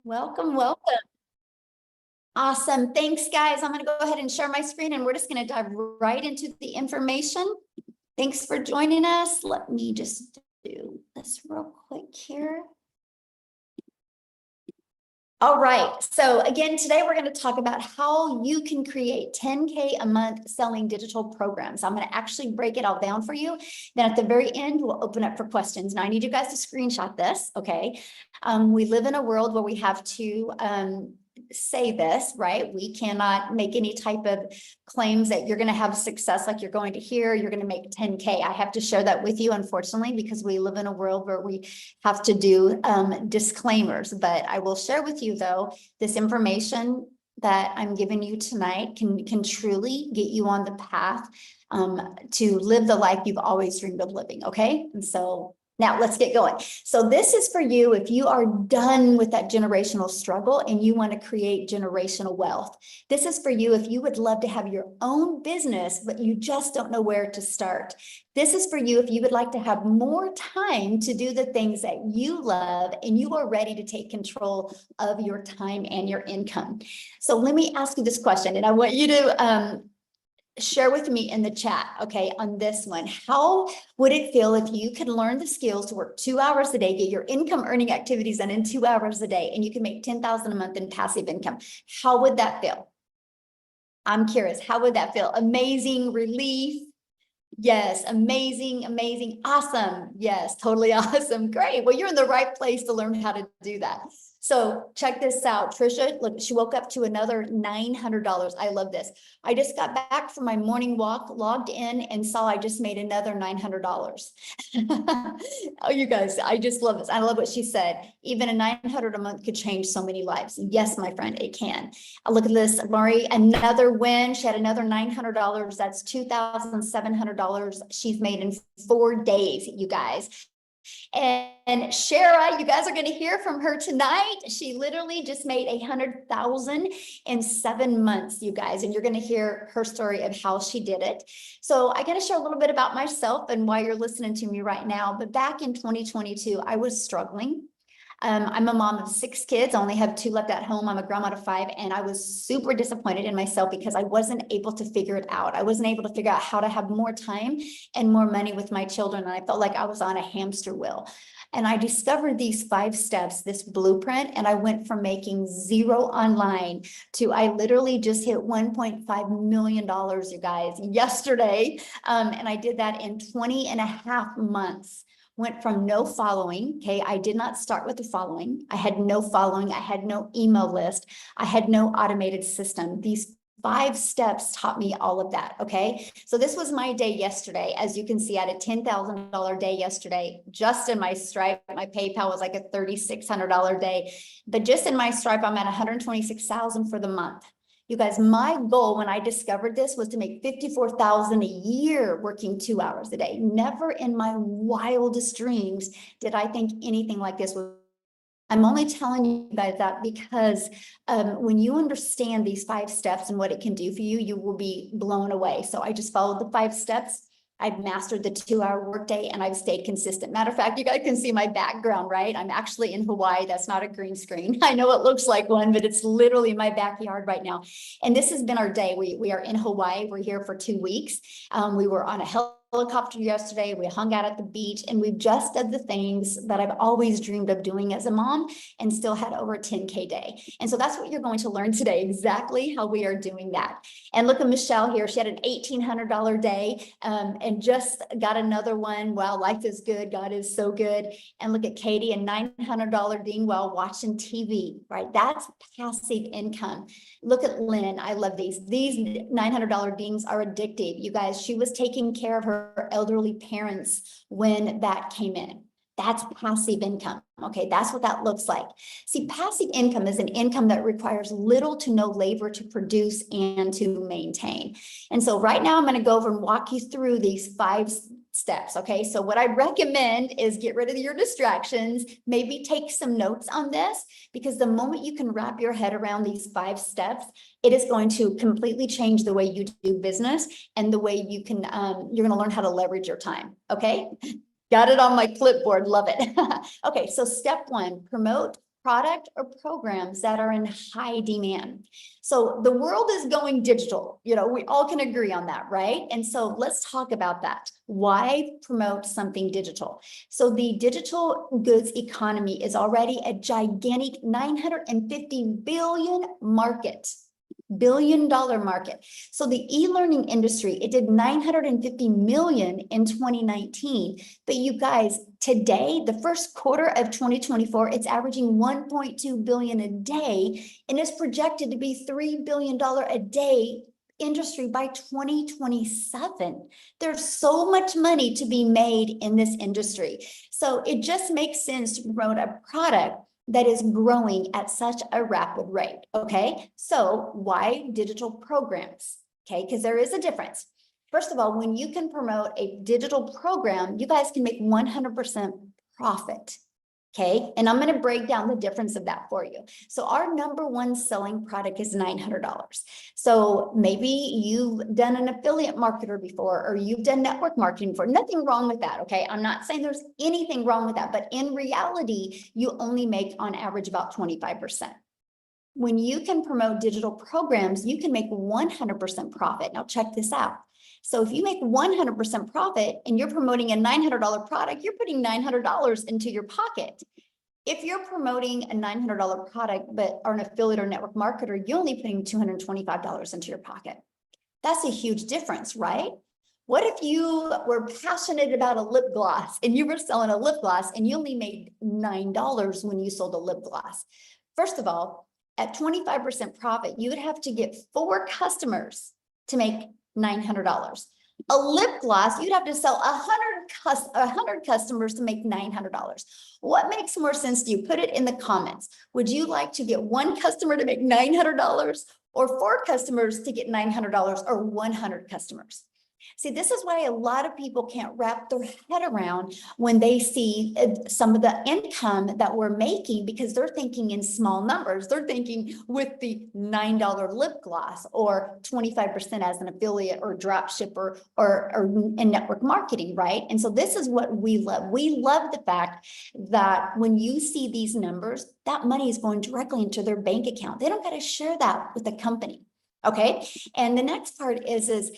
Welcome, welcome. Awesome. Thanks, guys. I'm going to go ahead and share my screen and we're just going to dive right into the information. Thanks for joining us. Let me just do this real quick here. All right. So again, today we're going to talk about how you can create 10K a month selling digital programs. I'm going to actually break it all down for you. Then at the very end, we'll open up for questions. Now I need you guys to screenshot this. Okay. We live in a world where we have to say this, right? We cannot make any type of claims that you're going to have success like you're going to hear, you're going to make 10K. I have to share that with you, unfortunately, because we live in a world where we have to do disclaimers. But I will share with you, though, this information that I'm giving you tonight can truly get you on the path to live the life you've always dreamed of living. Okay. And so now let's get going. So this is for you if you are done with that generational struggle and you want to create generational wealth. This is for you if you would love to have your own business, but you just don't know where to start. This is for you if you would like to have more time to do the things that you love and you are ready to take control of your time and your income. So let me ask you this question, and I want you to share with me in the chat, okay, on this one. How would it feel if you could learn the skills to work 2 hours a day, get your income earning activities done in 2 hours a day, and you can make $10,000 a month in passive income? How would that feel? I'm curious, how would that feel? Amazing, relief? Yes, amazing, amazing, awesome. Yes, totally awesome. Great. Well, you're in the right place to learn how to do that. So check this out. Trisha, look, she woke up to another $900. I love this. I just got back from my morning walk, logged in and saw I just made another $900. Oh, you guys, I just love this. I love what she said. Even a $900 a month could change so many lives. Yes, my friend, it can. Look at this, Lori, another win. She had another $900. That's $2,700 she's made in 4 days, you guys. And Shara, you guys are going to hear from her tonight. She literally just made 100,000 in 7 months, you guys, and you're going to hear her story of how she did it. So I got to share a little bit about myself and why you're listening to me right now. But back in 2022, I was struggling. I'm a mom of 6 kids. I only have 2 left at home. I'm a grandma of 5, and I was super disappointed in myself because I wasn't able to figure it out. I wasn't able to figure out how to have more time and more money with my children. And I felt like I was on a hamster wheel. And I discovered these 5 steps, this blueprint, and I went from making 0 online to I literally just hit $1.5 million, you guys, yesterday. And I did that in 20 and a half months. Went from no following. Okay. I did not start with the following. I had no following. I had no email list. I had no automated system. These 5 steps taught me all of that. Okay. So this was my day yesterday. As you can see, I had a $10,000 day yesterday, just in my Stripe. My PayPal was like a $3,600 day, but just in my Stripe, I'm at 126,000 for the month. You guys, my goal when I discovered this was to make 54,000 a year working 2 hours a day. Never in my wildest dreams did I think anything like this was. I'm only telling you guys that because when you understand these 5 steps and what it can do for you, you will be blown away. So I just followed the 5 steps. I've mastered the 2-hour workday and I've stayed consistent. Matter of fact, you guys can see my background, right? I'm actually in Hawaii. That's not a green screen. I know it looks like one, but it's literally my backyard right now. And this has been our day. We are in Hawaii. We're here for 2 weeks. We were on a helicopter yesterday. We hung out at the beach and we just did the things that I've always dreamed of doing as a mom and still had over a 10K day. And so that's what you're going to learn today, exactly how we are doing that. And look at Michelle here. She had an $1,800 day and just got another one. Wow, life is good. God is so good. And look at Katie, a $900 ding while watching TV, right? That's passive income. Look at Lynn. I love these. These $900 dings are addictive. You guys, she was taking care of her elderly parents when that came in. That's passive income. Okay, that's what that looks like. See, passive income is an income that requires little to no labor to produce and to maintain. And so right now I'm going to go over and walk you through these 5 steps. Okay, so what I recommend is get rid of your distractions, maybe take some notes on this, because the moment you can wrap your head around these 5 steps, it is going to completely change the way you do business and the way you can, you're going to learn how to leverage your time. Okay. Got it on my clipboard. Love it. Okay. So step 1, promote product or programs that are in high demand. So the world is going digital. You know, we all can agree on that, right? And so let's talk about that. Why promote something digital? So the digital goods economy is already a gigantic 950 billion market. $1 billion market. So the e-learning industry, it did 950 million in 2019. But you guys, today, the first quarter of 2024, it's averaging 1.2 billion a day and is projected to be $3 billion a day industry by 2027. There's so much money to be made in this industry. So it just makes sense to promote a product that is growing at such a rapid rate, okay? So why digital programs, okay? Because there is a difference. First of all, when you can promote a digital program, you guys can make 100% profit, okay? And I'm gonna break down the difference of that for you. So our number one selling product is $900. So maybe you've done an affiliate marketer before, or you've done network marketing before. Nothing wrong with that, okay? I'm not saying there's anything wrong with that, but in reality, you only make on average about 25%. When you can promote digital programs, you can make 100% profit. Now check this out. So if you make 100% profit and you're promoting a $900 product, you're putting $900 into your pocket. If you're promoting a $900 product, but are an affiliate or network marketer, you're only putting $225 into your pocket. That's a huge difference, right? What if you were passionate about a lip gloss and you were selling a lip gloss and you only made $9 when you sold a lip gloss? First of all, at 25% profit, you would have to get 4 customers to make $900. A lip gloss, you'd have to sell 100 customers to make $900. What makes more sense to you? Put it in the comments. Would you like to get 1 customer to make $900 or 4 customers to get $900 or 100 customers? See, this is why a lot of people can't wrap their head around when they see some of the income that we're making, because they're thinking in small numbers. They're thinking with the $9 lip gloss or 25% as an affiliate or drop shipper or in network marketing, right? And so this is what we love. We love the fact that when you see these numbers, that money is going directly into their bank account. They don't got to share that with the company, okay? And the next part is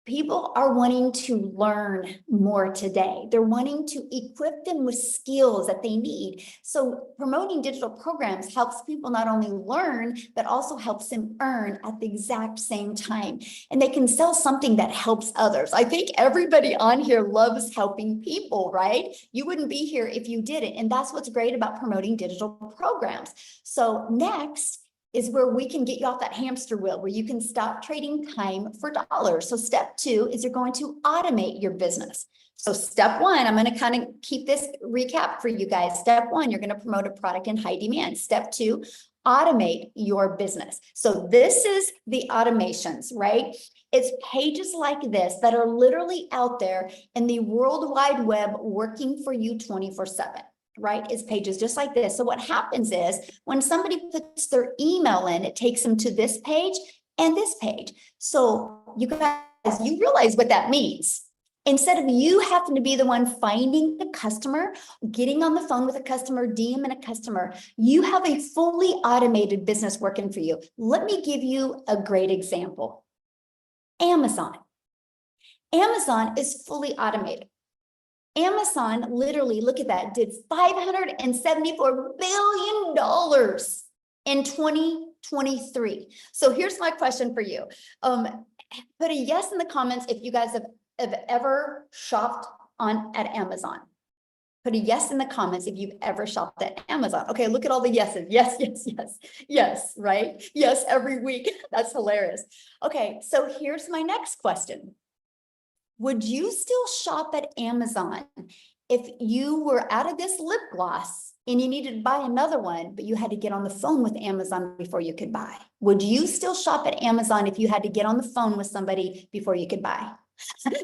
people are wanting to learn more today. They're wanting to equip them with skills that they need. So promoting digital programs helps people not only learn, but also helps them earn at the exact same time. And they can sell something that helps others. I think everybody on here loves helping people, right? You wouldn't be here if you didn't. And that's what's great about promoting digital programs. So next is where we can get you off that hamster wheel, where you can stop trading time for dollars. So step 2 is you're going to automate your business. So step 1, I'm going to kind of keep this recap for you guys. Step 1, you're going to promote a product in high demand. Step 2, automate your business. So this is the automations, right? It's pages like this that are literally out there in the World Wide Web working for you 24/7. Right? It's pages just like this. So what happens is when somebody puts their email in, it takes them to this page and this page. So you guys, you realize what that means. Instead of you having to be the one finding the customer, getting on the phone with a customer, DMing a customer, you have a fully automated business working for you. Let me give you a great example. Amazon. Amazon is fully automated. Amazon literally, look at that, did $574 billion in 2023. So here's my question for you. Put a yes in the comments if you guys have ever shopped at Amazon. Put a yes in the comments if you've ever shopped at Amazon. Okay, look at all the yeses. Yes, yes, yes, yes, right? Yes, every week. That's hilarious. Okay, so here's my next question. Would you still shop at Amazon if you were out of this lip gloss and you needed to buy another one, but you had to get on the phone with Amazon before you could buy? Would you still shop at Amazon if you had to get on the phone with somebody before you could buy?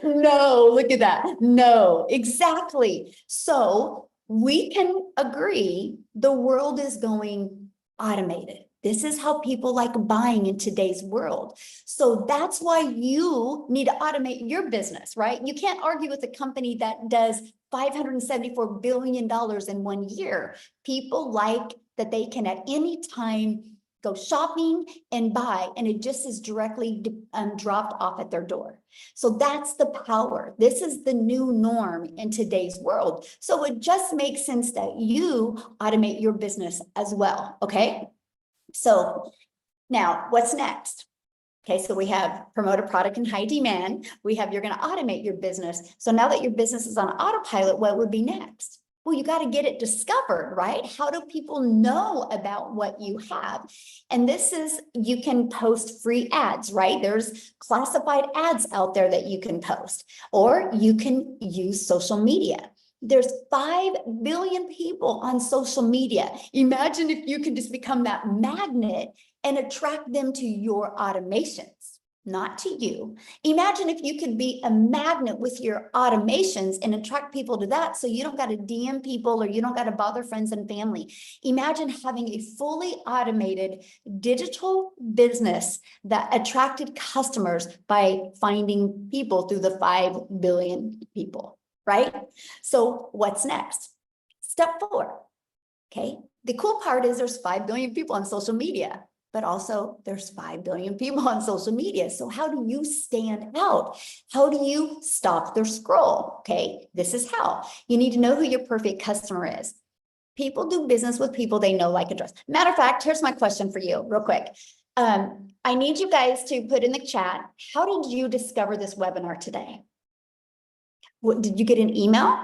No, look at that. No, exactly. So we can agree the world is going automated. This is how people like buying in today's world. So that's why you need to automate your business, right? You can't argue with a company that does $574 billion in 1 year. People like that they can at any time go shopping and buy, and it just is directly dropped off at their door. So that's the power. This is the new norm in today's world. So it just makes sense that you automate your business as well, okay? So now what's next? Okay, so we have promote a product in high demand. We have, you're going to automate your business. So now that your business is on autopilot, what would be next? Well, you got to get it discovered, right? How do people know about what you have? And this is, you can post free ads, right? There's classified ads out there that you can post, or you can use social media. There's 5 billion people on social media. Imagine if you could just become that magnet and attract them to your automations, not to you. Imagine if you could be a magnet with your automations and attract people to that, so you don't got to DM people or you don't got to bother friends and family. Imagine having a fully automated digital business that attracted customers by finding people through the 5 billion people, right? So what's next? Step 4, okay? The cool part is there's 5 billion people on social media, but also there's 5 billion people on social media. So how do you stand out? How do you stop their scroll? Okay, this is how. You need to know who your perfect customer is. People do business with people they know, like, and trust. Matter of fact, here's my question for you real quick. I need you guys to put in the chat, how did you discover this webinar today? What, did you get an email,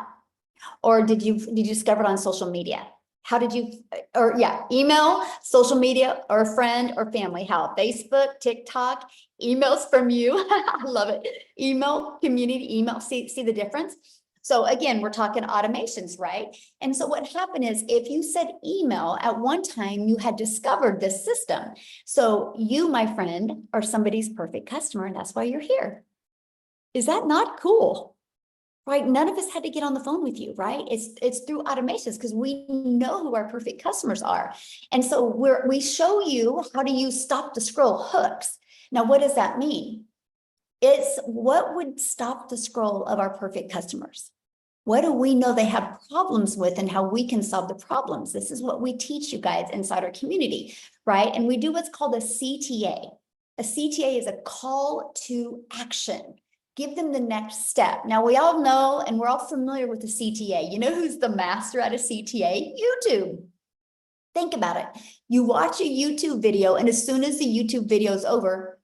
or did you discover it on social media? How did you, or yeah, email, social media, or a friend or family? How? Facebook, TikTok, emails from you. I love it. Email, community email. See the difference? So again, we're talking automations, right? And so what happened is, if you said email at one time, you had discovered this system. So you, my friend, are somebody's perfect customer, and that's why you're here. Is that not cool? Right? None of us had to get on the phone with you, right? It's through automations, because we know who our perfect customers are. And so we show you how to use stop the scroll hooks. Now, what does that mean? It's what would stop the scroll of our perfect customers. What do we know they have problems with, and how we can solve the problems? This is what we teach you guys inside our community, right? And we do what's called a CTA. A CTA is a call to action. Give them the next step. Now, we all know, and we're all familiar with the CTA. You know who's the master at a CTA? YouTube. Think about it. You watch a YouTube video, and as soon as the YouTube video is over,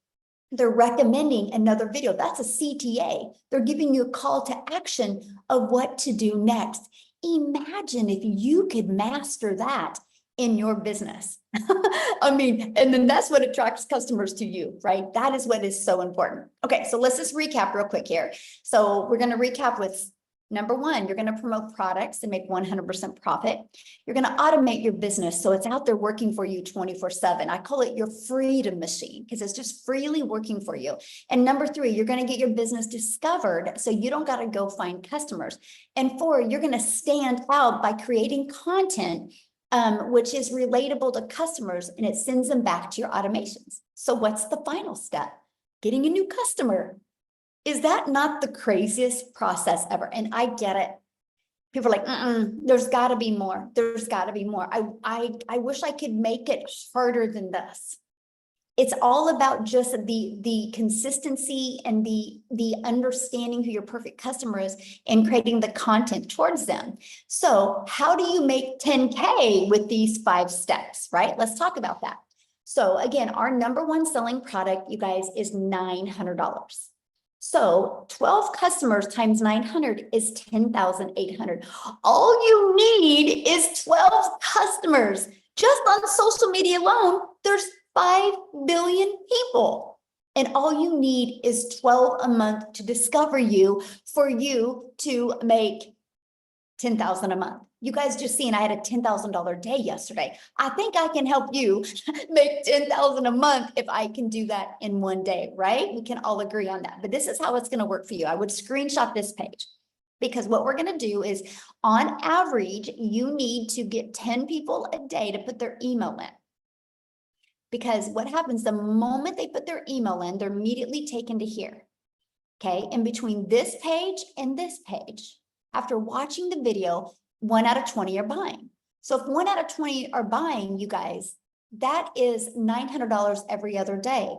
they're recommending another video. That's a CTA. They're giving you a call to action of what to do next. Imagine if you could master that in your business. I mean, and then that's what attracts customers to you, right? That is what is so important. Okay, so let's just recap real quick here. So we're going to recap with number 1, you're going to promote products and make 100% profit. You're going to automate your business so it's out there working for you 24/7. I call it your freedom machine, because it's just freely working for you. And number 3, you're going to get your business discovered so you don't got to go find customers. And 4, you're going to stand out by creating content which is relatable to customers, and it sends them back to your automations. So what's the final step? Getting a new customer. Is that not the craziest process ever? And I get it. People are like, there's got to be more. There's got to be more. I wish I could make it harder than this. It's all about just the consistency and the understanding who your perfect customer is and creating the content towards them. So how do you make 10K with these 5 steps, right? Let's talk about that. So again, our number 1 selling product, you guys, is $900. So 12 customers times 900 is 10,800. All you need is 12 customers. Just on social media alone, there's 5 billion people. And all you need is 12 a month to discover you, for you to make 10,000 a month. You guys just seen I had a $10,000 day yesterday. I think I can help you make 10,000 a month if I can do that in one day, right? We can all agree on that. But this is how it's going to work for you. I would screenshot this page, because what we're going to do is, on average, you need to get 10 people a day to put their email in. Because what happens the moment they put their email in, they're immediately taken to here. Okay, in between this page and this page, after watching the video, 1 out of 20 are buying. So if 1 out of 20 are buying, you guys, that is $900 every other day.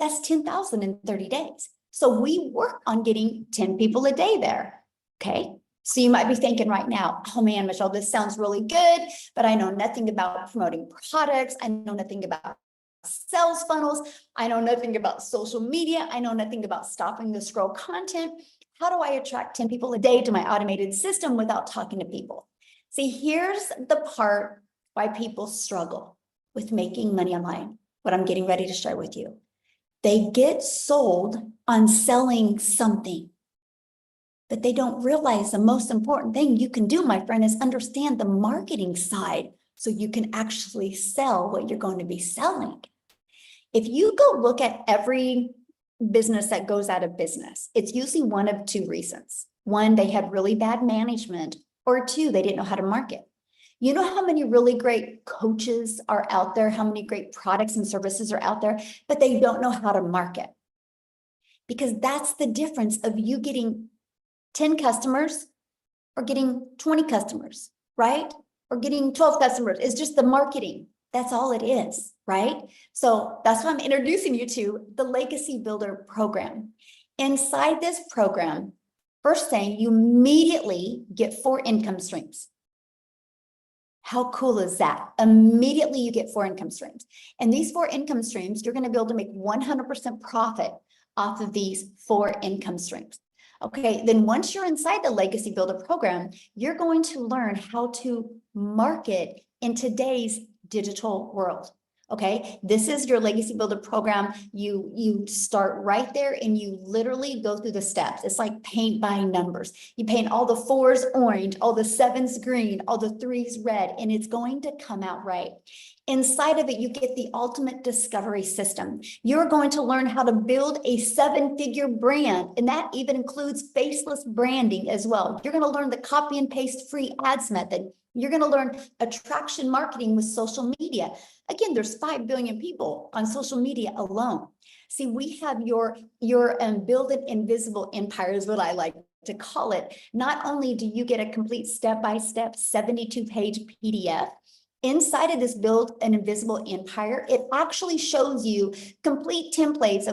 That's 10,000 in 30 days. So we work on getting 10 people a day there. Okay. So you might be thinking right now, oh man, Michelle, this sounds really good, but I know nothing about promoting products. I know nothing about sales funnels. I know nothing about social media. I know nothing about stopping the scroll content. How do I attract 10 people a day to my automated system without talking to people? See, here's the part why people struggle with making money online, what I'm getting ready to share with you. They get sold on selling something, but they don't realize the most important thing you can do, my friend, is understand the marketing side so you can actually sell what you're going to be selling. If you go look at every business that goes out of business, it's usually one of two reasons. One, they had really bad management, or two, they didn't know how to market. You know how many really great coaches are out there, how many great products and services are out there, but they don't know how to market. Because that's the difference of you getting 10 customers or getting 20 customers, right? Or getting 12 customers. It's just the marketing. That's all it is, right? So that's why I'm introducing you to the Legacy Builder program. Inside this program, first thing, you immediately get 4 income streams. How cool is that? Immediately you get 4 income streams. And these 4 income streams, you're going to be able to make 100% profit off of these 4 income streams. Okay, then once you're inside the Legacy Builder program, you're going to learn how to market in today's digital world. Okay, this is your Legacy Builder program. You start right there and you literally go through the steps. It's like paint by numbers. You paint all the 4s orange, all the 7s green, all the 3s red, and it's going to come out right. Inside of it, you get the ultimate discovery system. You're going to learn how to build a 7-figure brand, and that even includes faceless branding as well. You're going to learn the copy and paste free ads method. You're going to learn attraction marketing with social media. Again, there's 5 billion people on social media alone. See, we have your build an invisible empire is what I like to call it. Not only do you get a complete step-by-step 72-page PDF, inside of this build an invisible empire, it actually shows you complete templates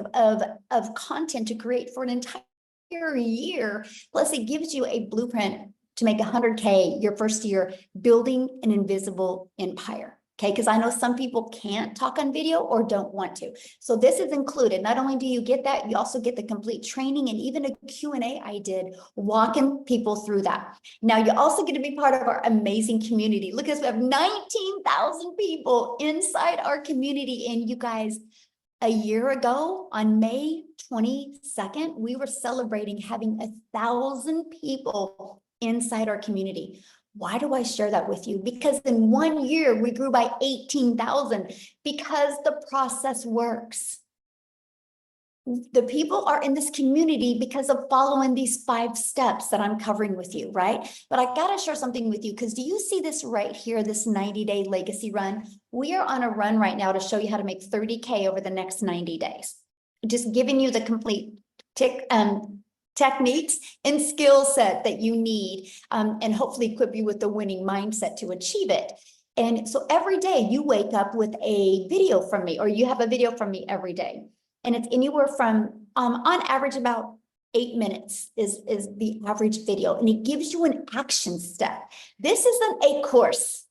of content to create for an entire year. Plus it gives you a blueprint to make 100K your first year building an invisible empire. Okay, because I know some people can't talk on video or don't want to. So this is included. Not only do you get that, you also get the complete training and even a Q&A I did walking people through that. Now you also get to be part of our amazing community. Look at this, we have 19,000 people inside our community. And you guys, a year ago on May 22nd, we were celebrating having 1,000 people inside our community. Why do I share that with you? Because in 1 year, we grew by 18,000 because the process works. The people are in this community because of following these 5 steps that I'm covering with you, right? But I got to share something with you because do you see this right here, this 90-day legacy run? We are on a run right now to show you how to make 30K over the next 90 days. Just giving you the complete techniques and skill set that you need and hopefully equip you with the winning mindset to achieve it. And so every day you wake up with a video from me, or you have a video from me every day. And it's anywhere from, on average, about 8 minutes is the average video. And it gives you an action step. This isn't a course.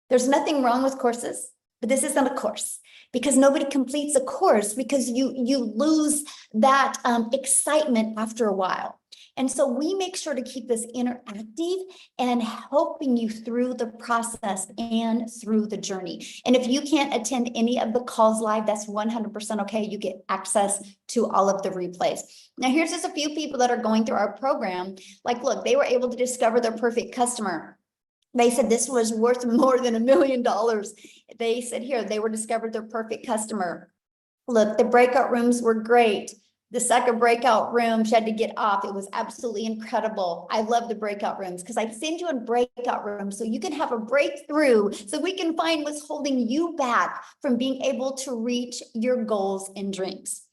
There's nothing wrong with courses, but this isn't a course. Because nobody completes a course because you lose that excitement after a while. And so we make sure to keep this interactive and helping you through the process and through the journey. And if you can't attend any of the calls live, that's 100% okay. You get access to all of the replays. Now, here's just a few people that are going through our program. Like, look, they were able to discover their perfect customer. They said this was worth more than $1 million. They said here, they were discovered their perfect customer. Look, the breakout rooms were great. The second breakout room, she had to get off. It was absolutely incredible. I love the breakout rooms because I send you in breakout rooms so you can have a breakthrough, so we can find what's holding you back from being able to reach your goals and dreams.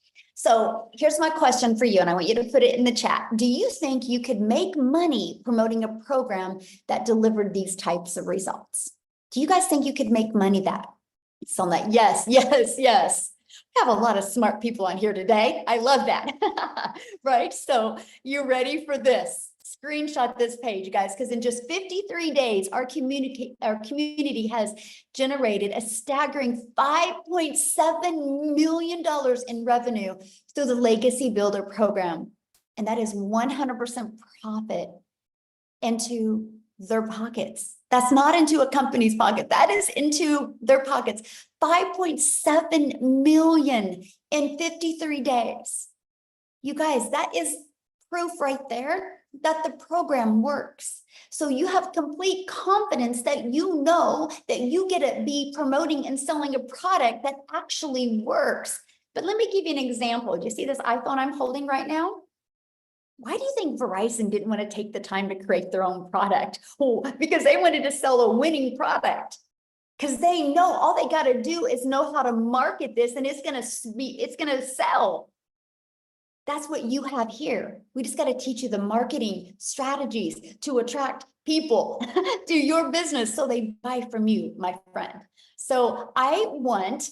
So here's my question for you, and I want you to put it in the chat. Do you think you could make money promoting a program that delivered these types of results? Do you guys think you could make money that? So that, yes, yes, yes. We have a lot of smart people on here today. I love that. Right? So you ready for this? Screenshot this page, guys, because in just 53 days, our community has generated a staggering $5.7 million in revenue through the Legacy Builder program. And that is 100% profit into their pockets. That's not into a company's pocket. That is into their pockets. 5.7 million in 53 days. You guys, that is proof right there that the program works. So you have complete confidence that you know that you get to be promoting and selling a product that actually works. But let me give you an example. Do you see this iPhone I'm holding right now? Why do you think Verizon didn't want to take the time to create their own product? Oh, because they wanted to sell a winning product. Because they know all they got to do is know how to market this, and it's gonna sell. That's what you have here. We just got to teach you the marketing strategies to attract people to your business so they buy from you, my friend. So I want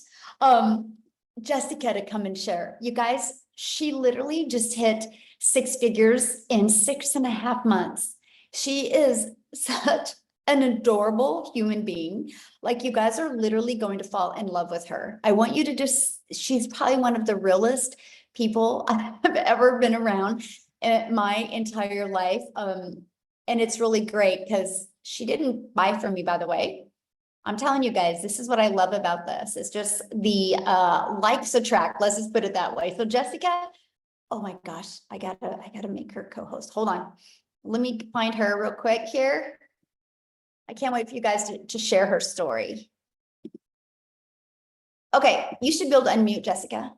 Jessica to come and share. You guys, she literally just hit 6 figures in 6.5 months. She is such an adorable human being. Like, you guys are literally going to fall in love with her. I want you to she's probably one of the realest people I've ever been around in my entire life. And it's really great because she didn't buy from me, by the way. I'm telling you guys, this is what I love about this. It's just the likes attract. Let's just put it that way. So Jessica, oh my gosh, I gotta make her co-host. Hold on. Let me find her real quick here. I can't wait for you guys to share her story. Okay, you should be able to unmute, Jessica.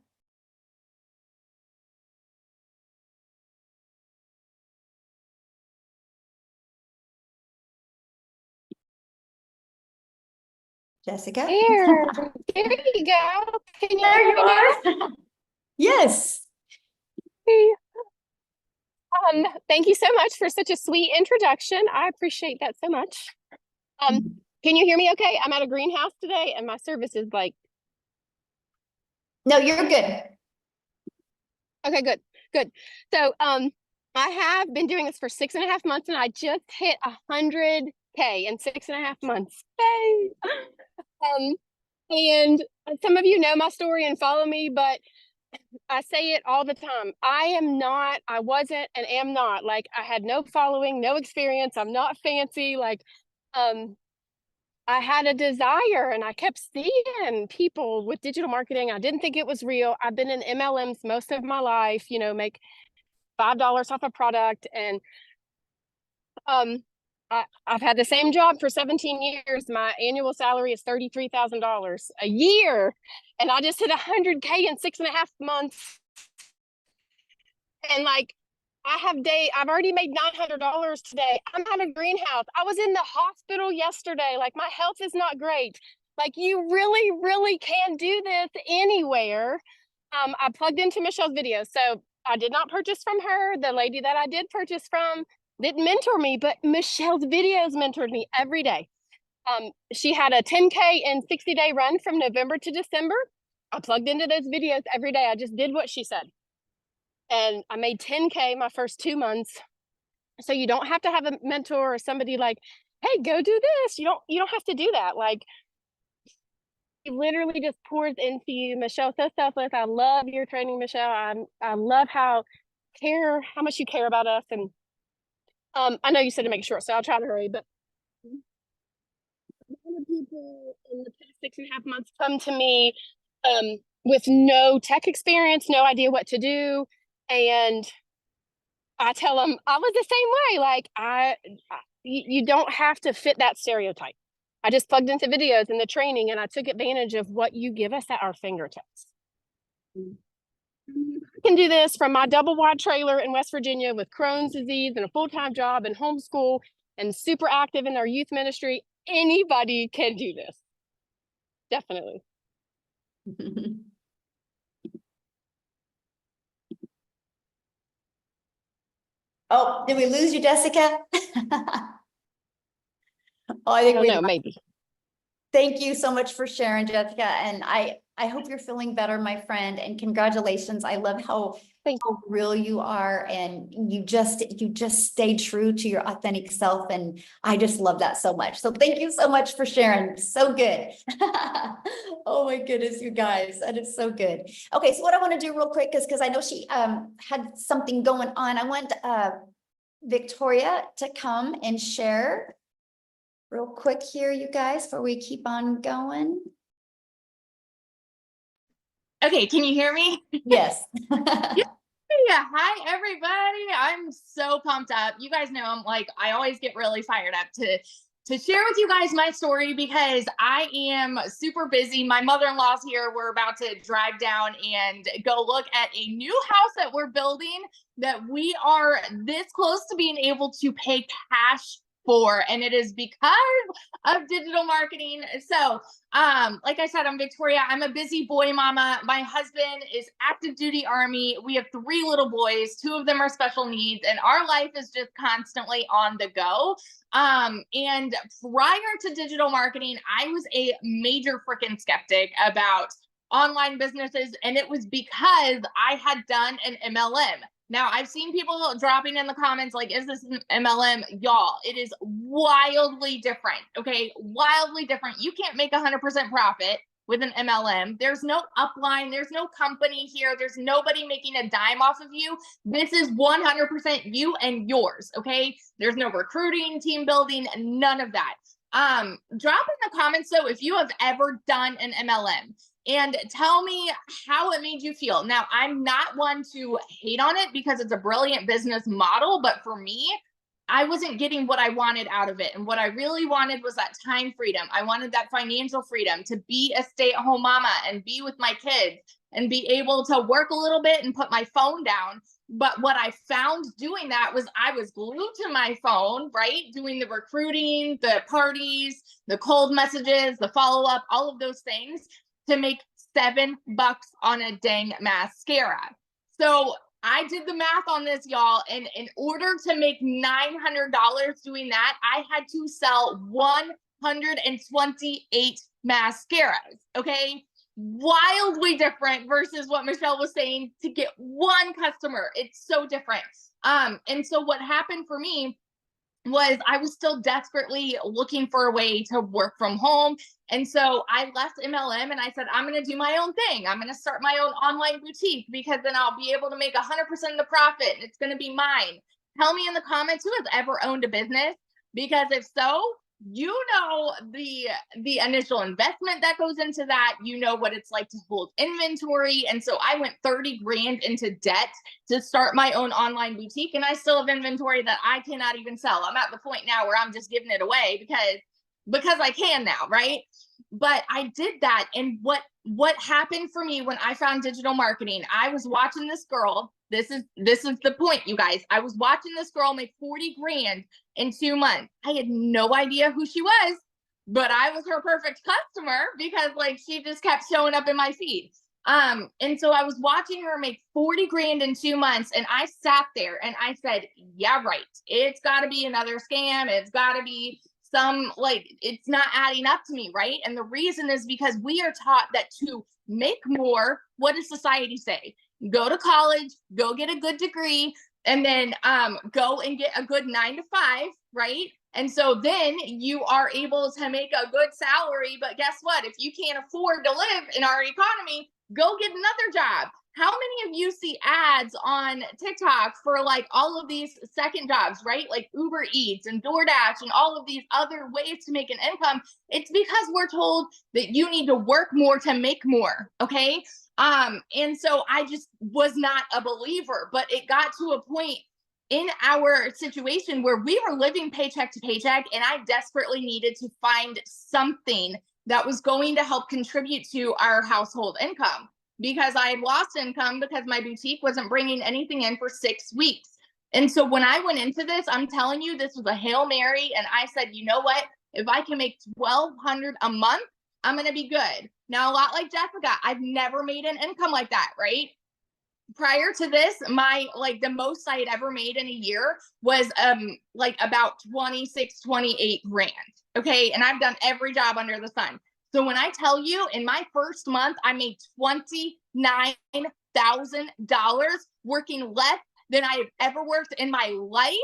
Jessica? There you go. Can you There hear you me now? are. Yes. Hey. Thank you so much for such a sweet introduction. I appreciate that so much. Can you hear me okay? I'm at a greenhouse today and my service is like, No, you're good. okay, good. So, I have been doing this for 6.5 months and I just hit 100K in 6.5 months. Yay! And some of you know my story and follow me, but I say it all the time. I wasn't, and am not. Like, I had no following, no experience. I'm not fancy. Like, I had a desire and I kept seeing people with digital marketing. I didn't think it was real. I've been in MLMs most of my life, make $5 off a product. And I've had the same job for 17 years. My annual salary is $33,000 a year. And I just hit 100K in 6.5 months. And like, I've already made $900 today. I'm at a greenhouse. I was in the hospital yesterday. Like, my health is not great. Like, you really, really can do this anywhere. I plugged into Michelle's video. So I did not purchase from her. The lady that I did purchase from didn't mentor me, but Michelle's videos mentored me every day. She had a 10K and 60-day run from November to December. I plugged into those videos every day. I just did what she said. And I made 10K my first 2 months. So you don't have to have a mentor or somebody like, hey, go do this. You don't have to do that. Like, it literally just pours into you. Michelle's so selfless. I love your training, Michelle. I love how much you care about us. And I know you said to make it short, so I'll try to hurry, but a lot of people in the past 6.5 months come to me with no tech experience, no idea what to do. And I tell them I was the same way. Like, you don't have to fit that stereotype. I just plugged into videos and the training and I took advantage of what you give us at our fingertips. I can do this from my double wide trailer in West Virginia with Crohn's disease and a full-time job and homeschool and super active in our youth ministry. Anybody can do this. Definitely. Oh, did we lose you, Jessica? Oh, I I think don't we know, maybe. Thank you so much for sharing, Jessica. And I hope you're feeling better, my friend, and congratulations. I love Thank how real you are, and you just stay true to your authentic self. And I just love that so much. So thank you so much for sharing. So good. Oh my goodness, you guys, that is so good. Okay, so what I want to do real quick is because I know she had something going on. I want Victoria to come and share real quick here, you guys, before we keep on going. Okay, can you hear me? Yes. Yeah, hi everybody. I'm so pumped up. You guys know I always get really fired up to share with you guys my story because I am super busy. My mother-in-law's here. We're about to drive down and go look at a new house that we're building that we are this close to being able to pay cash for, and it is because of digital marketing. So like I said, I'm Victoria. I'm a busy boy mama. My husband is active duty Army. We have 3 little boys. 2 of them are special needs, and our life is just constantly on the go. And prior to digital marketing, I was a major freaking skeptic about online businesses, and it was because I had done an MLM. Now, I've seen people dropping in the comments like, is this an MLM? Y'all, it is wildly different, okay? Wildly different. You can't make 100% profit with an MLM. There's no upline. There's no company here. There's nobody making a dime off of you. This is 100% you and yours, okay? There's no recruiting, team building, none of that. Drop in the comments, though, if you have ever done an MLM. And tell me how it made you feel. Now, I'm not one to hate on it because it's a brilliant business model, but for me, I wasn't getting what I wanted out of it. And what I really wanted was that time freedom. I wanted that financial freedom to be a stay-at-home mama and be with my kids and be able to work a little bit and put my phone down. But what I found doing that was I was glued to my phone, right? Doing the recruiting, the parties, the cold messages, the follow-up, all of those things to make $7 on a dang mascara. So I did the math on this, y'all. And in order to make $900 doing that, I had to sell 128 mascaras. Okay. Wildly different versus what Michelle was saying to get one customer. It's so different. And so what happened for me was I was still desperately looking for a way to work from home. And so I left MLM and I said, I'm going to do my own thing. I'm going to start my own online boutique because then I'll be able to make 100% of the profit and it's going to be mine. Tell me in the comments who has ever owned a business, because if so, you know the initial investment that goes into that. You know what it's like to hold inventory. And so I went 30 grand into debt to start my own online boutique, and I still have inventory that I cannot even sell. I'm at the point now where I'm just giving it away because I can now, right? But I did that. And what happened for me when I found digital marketing, I was watching this girl. This is the point, you guys. I was watching this girl make 40 grand in 2 months. I had no idea who she was, but I was her perfect customer because like she just kept showing up in my feed. And so I was watching her make 40 grand in 2 months, and I sat there and I said, yeah, right. It's got to be another scam. It's got to be it's not adding up to me, right? And the reason is because we are taught that to make more, what does society say? Go to college, go get a good degree, and then go and get a good 9 to 5, right? And so then you are able to make a good salary. But guess what? If you can't afford to live in our economy, go get another job. How many of you see ads on TikTok for like all of these second jobs, right? Like Uber Eats and DoorDash and all of these other ways to make an income. It's because we're told that you need to work more to make more. Okay. And so I just was not a believer, but it got to a point in our situation where we were living paycheck to paycheck, and I desperately needed to find something that was going to help contribute to our household income, because I had lost income because my boutique wasn't bringing anything in for 6 weeks. And so when I went into this, I'm telling you, this was a Hail Mary. And I said, you know what? If I can make $1,200 a month, I'm going to be good. Now, a lot like Jessica, I've never made an income like that, right? prior to this, my like the most I had ever made in a year was like about 26, 28 grand. Okay. And I've done every job under the sun. So when I tell you in my first month, I made $29,000 working less than I have ever worked in my life.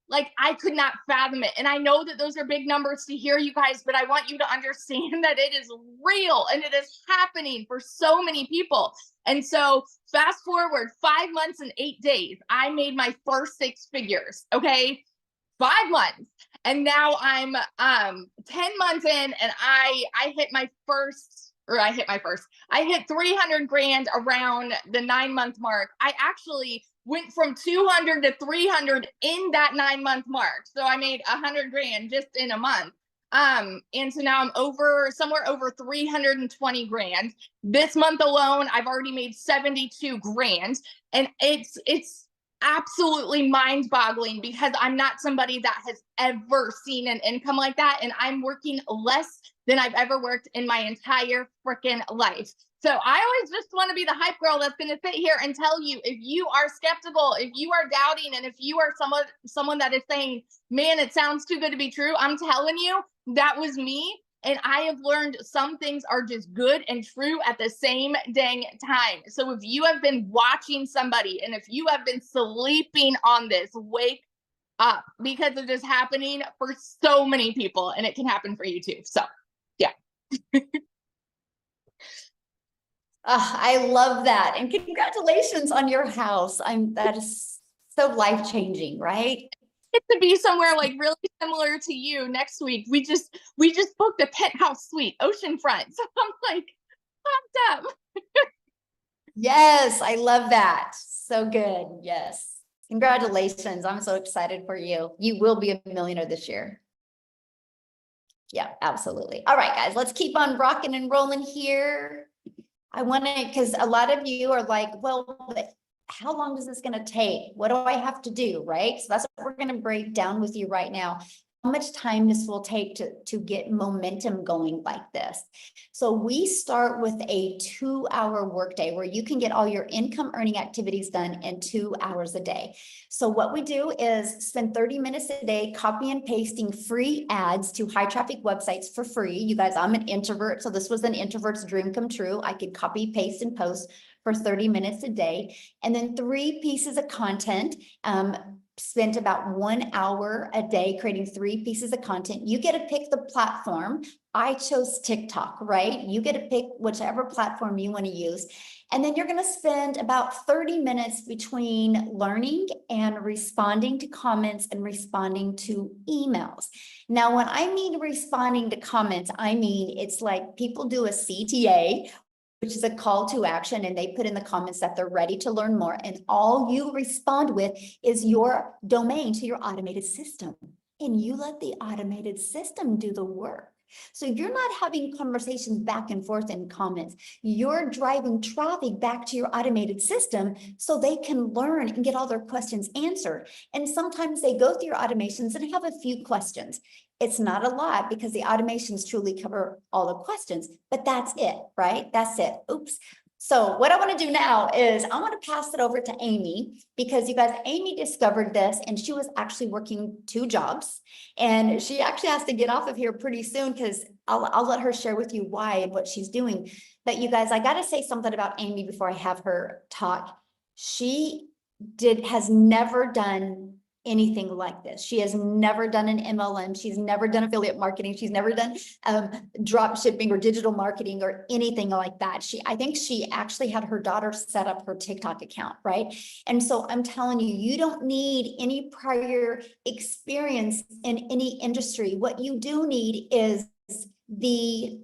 Like I could not fathom it. And I know that those are big numbers to hear, you guys, but I want you to understand that it is real and it is happening for so many people. And so fast forward 5 months and 8 days, I made my first 6 figures. Okay. 5 months. And now I'm 10 months in and I hit my first, I hit 300 grand around the 9-month mark. I actually went from 200 to 300 in that 9-month mark. So I made 100 grand just in a month. And so now I'm somewhere over 320 grand. This month alone, I've already made 72 grand. And it's absolutely mind-boggling because I'm not somebody that has ever seen an income like that, and I'm working less than I've ever worked in my entire freaking life. So I always just want to be the hype girl that's going to sit here and tell you, if you are skeptical, if you are doubting, and if you are someone that is saying, man, it sounds too good to be true, I'm telling you, that was me. And I have learned some things are just good and true at the same dang time. So if you have been watching somebody and if you have been sleeping on this, wake up, because it is happening for so many people and it can happen for you too. So yeah. I love that. And congratulations on your house. That is so life-changing, right? To be somewhere like really similar to you next week. We just booked a penthouse suite, oceanfront. So I'm like pumped up. Yes, I love that. So good. Yes. Congratulations. I'm so excited for you. You will be a millionaire this year. Yeah, absolutely. All right, guys, let's keep on rocking and rolling here. I want to, because a lot of you are like, well, how long is this going to take? What do I have to do? Right. So that's what we're going to break down with you right now. How much time this will take to get momentum going like this. So we start with a 2-hour workday where you can get all your income earning activities done in 2 hours a day. So what we do is spend 30 minutes a day copy and pasting free ads to high traffic websites for free. You guys, I'm an introvert, so this was an introvert's dream come true. I could copy, paste, and post for 30 minutes a day. And then 3 pieces of content, spent about 1 hour a day creating 3 pieces of content. You get to pick the platform. I chose TikTok, right? You get to pick whichever platform you want to use. And then you're going to spend about 30 minutes between learning and responding to comments and responding to emails. Now, when I mean responding to comments, I mean, it's like people do a CTA, which is a call to action, and they put in the comments that they're ready to learn more. And all you respond with is your domain to your automated system. And you let the automated system do the work. So you're not having conversations back and forth in comments. You're driving traffic back to your automated system so they can learn and get all their questions answered. And sometimes they go through your automations and have a few questions. It's not a lot because the automations truly cover all the questions, but that's it, right? That's it. Oops. So what I want to do now is I want to pass it over to Amy, because you guys, Amy discovered this and she was actually working 2 jobs, and she actually has to get off of here pretty soon because I'll let her share with you why and what she's doing. But you guys, I got to say something about Amy before I have her talk. She has never done anything like this. She has never done an MLM. She's never done affiliate marketing. She's never done drop shipping or digital marketing or anything like that. I think she actually had her daughter set up her TikTok account, right? And so I'm telling you, you don't need any prior experience in any industry. What you do need is the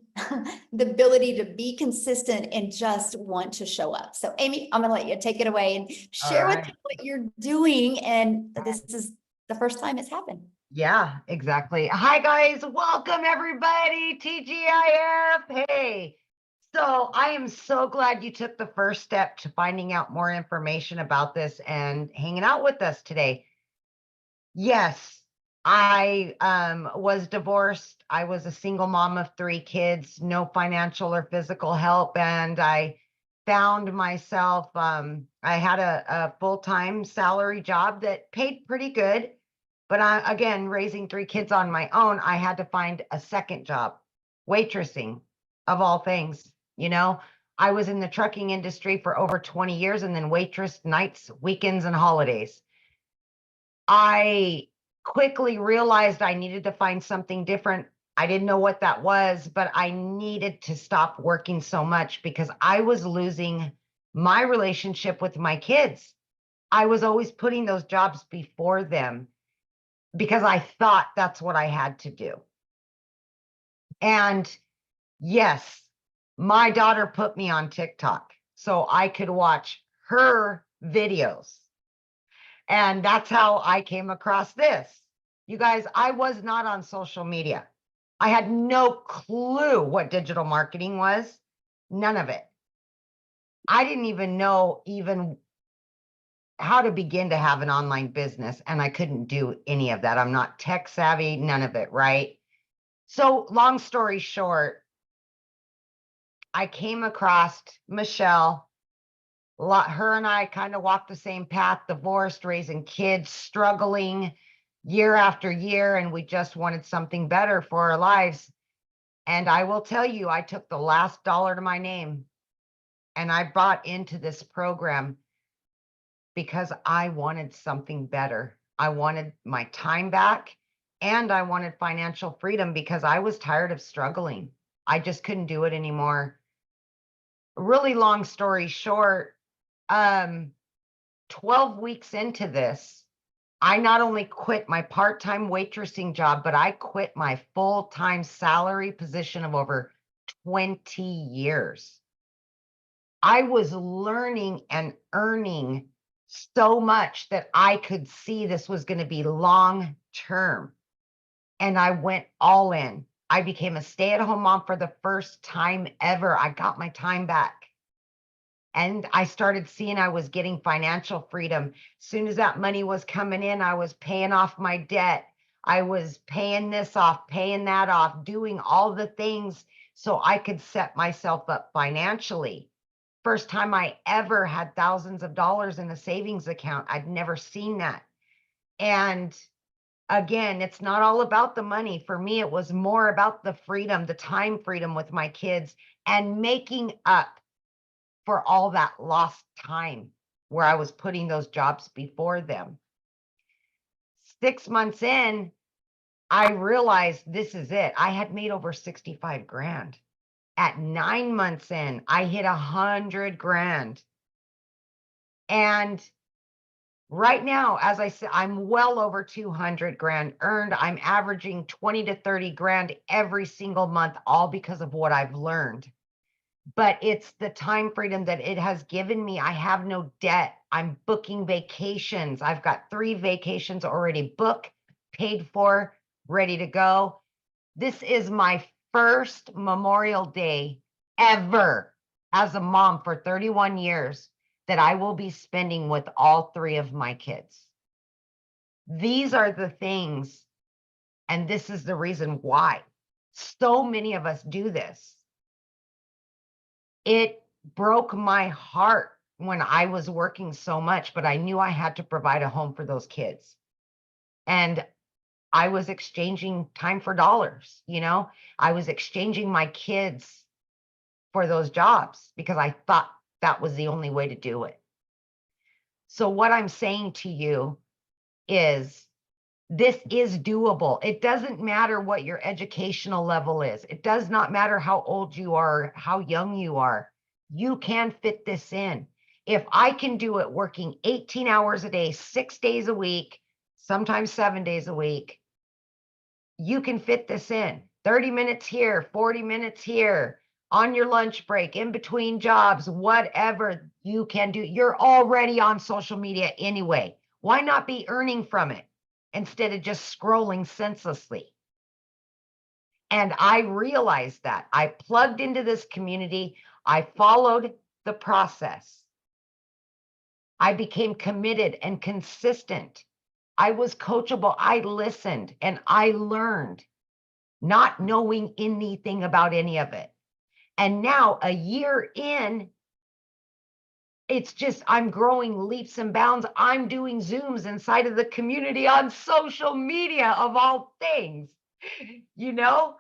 ability to be consistent and just want to show up. So Amy, I'm gonna let you take it away and share with me what you're doing. And this is the first time it's happened. Yeah, exactly. Hi guys, welcome everybody, TGIF. Hey, so I am so glad you took the first step to finding out more information about this and hanging out with us today. Yes, I was divorced. I was a single mom of 3 kids, no financial or physical help. And I found myself, I had a full-time salary job that paid pretty good. But again, raising 3 kids on my own, I had to find a second job, waitressing of all things. You know, I was in the trucking industry for over 20 years and then waitress nights, weekends, and holidays. I quickly realized I needed to find something different. I didn't know what that was, but I needed to stop working so much because I was losing my relationship with my kids. I was always putting those jobs before them because I thought that's what I had to do. And yes, my daughter put me on TikTok so I could watch her videos. And that's how I came across this. You guys, I was not on social media. I had no clue what digital marketing was, none of it. I didn't even know how to begin to have an online business, and I couldn't do any of that. I'm not tech savvy, none of it, right? So long story short, I came across Michelle. Her and I kind of walked the same path, divorced, raising kids, struggling year after year, and we just wanted something better for our lives. And I will tell you, I took the last dollar to my name and I bought into this program because I wanted something better. I wanted my time back and I wanted financial freedom because I was tired of struggling. I just couldn't do it anymore. Really long story short, 12 weeks into this, I not only quit my part-time waitressing job, but I quit my full-time salary position of over 20 years. I was learning and earning so much that I could see this was going to be long-term. And I went all in. I became a stay-at-home mom for the first time ever. I got my time back. And I started seeing I was getting financial freedom. As soon as that money was coming in, I was paying off my debt. I was paying this off, paying that off, doing all the things so I could set myself up financially. First time I ever had thousands of dollars in a savings account. I'd never seen that. And again, it's not all about the money. For me, it was more about the freedom, the time freedom with my kids and making up for all that lost time where I was putting those jobs before them. 6 months in, I realized this is it. I had made over 65 grand. At 9 months in, I hit 100 grand. And right now, as I said, I'm well over 200 grand earned. I'm averaging 20 to 30 grand every single month, all because of what I've learned. But it's the time freedom that it has given me. I have no debt. I'm booking vacations. I've got 3 vacations already booked, paid for, ready to go. This is my first Memorial Day ever as a mom for 31 years that I will be spending with all 3 of my kids. These are the things, and this is the reason why so many of us do this. It broke my heart when I was working so much, but I knew I had to provide a home for those kids. And I was exchanging time for dollars, you know? I was exchanging my kids for those jobs because I thought that was the only way to do it. So what I'm saying to you is this is doable. It doesn't matter what your educational level is. It does not matter how old you are, how young you are. You can fit this in. If I can do it working 18 hours a day, 6 days a week, sometimes 7 days a week, you can fit this in. 30 minutes here, 40 minutes here, on your lunch break, in between jobs, whatever you can do. You're already on social media anyway. Why not be earning from it instead of just scrolling senselessly? And I realized that. I plugged into this community. I followed the process. I became committed and consistent. I was coachable. I listened and I learned, not knowing anything about any of it. And now, a year in, it's just, I'm growing leaps and bounds. I'm doing Zooms inside of the community on social media of all things, you know?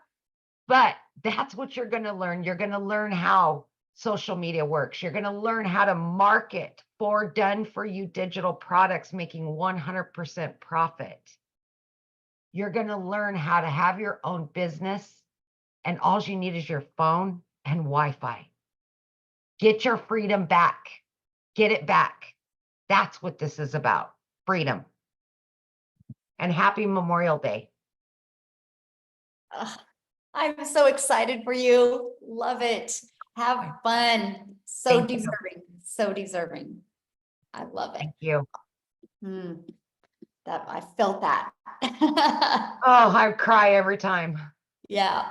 But that's what you're going to learn. You're going to learn how social media works. You're going to learn how to market for done for you digital products, making 100% profit. You're going to learn how to have your own business, and all you need is your phone and Wi-Fi. Get your freedom back. Get it back. That's what this is about. Freedom. And happy Memorial Day. Ugh, I'm so excited for you. Love it. Have fun. So Thank you. deserving. So deserving. I love it. Thank you. That I felt that. Oh, I cry every time. Yeah,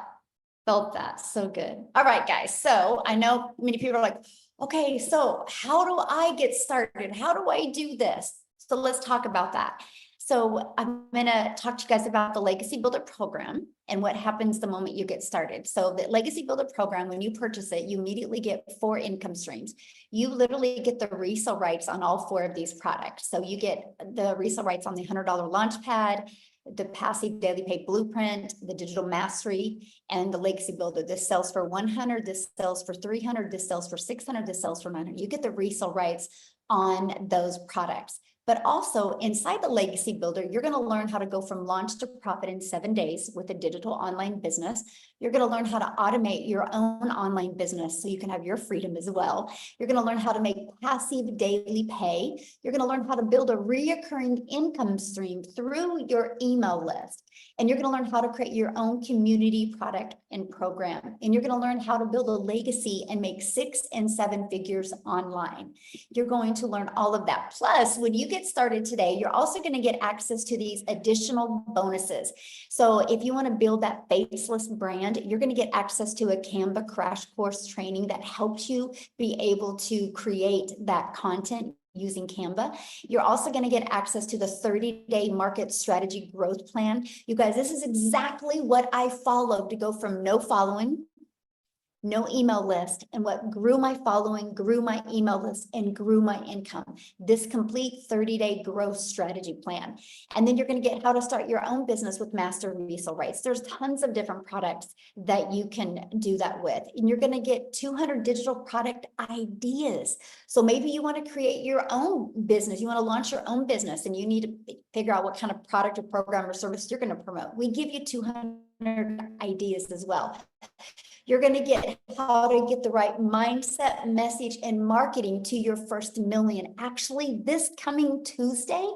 felt that. So good. All right, guys. So I know many people are like, okay, so how do I get started? How do I do this? So let's talk about that. So I'm going to talk to you guys about the Legacy Builder program and what happens the moment you get started. So the Legacy Builder program, when you purchase it, you immediately get 4 income streams. You literally get the resale rights on all 4 of these products. So you get the resale rights on the $100 launch pad, the passive daily pay blueprint, the digital mastery, and the Legacy Builder. This sells for 100, this sells for 300, this sells for 600, this sells for 900. You get the resale rights on those products. But also inside the Legacy Builder, you're going to learn how to go from launch to profit in 7 days with a digital online business. You're going to learn how to automate your own online business so you can have your freedom as well. You're going to learn how to make passive daily pay. You're going to learn how to build a reoccurring income stream through your email list. And you're going to learn how to create your own community product and program. And you're going to learn how to build a legacy and make 6 and 7 figures online. You're going to learn all of that. Plus, when you get started today, you're also going to get access to these additional bonuses. So if you want to build that faceless brand, you're going to get access to a Canva crash course training that helps you be able to create that content using Canva. You're also going to get access to the 30-day market strategy growth plan. You guys, this is exactly what I followed to go from no following, no email list, and what grew my following, grew my email list, and grew my income. This complete 30-day growth strategy plan. And then you're going to get how to start your own business with master resale rights. There's tons of different products that you can do that with. And you're going to get 200 digital product ideas. So maybe you want to create your own business. You want to launch your own business and you need to figure out what kind of product or program or service you're going to promote. We give you 200 ideas as well. You're going to get how to get the right mindset, message, and marketing to your first million. Actually, this coming Tuesday,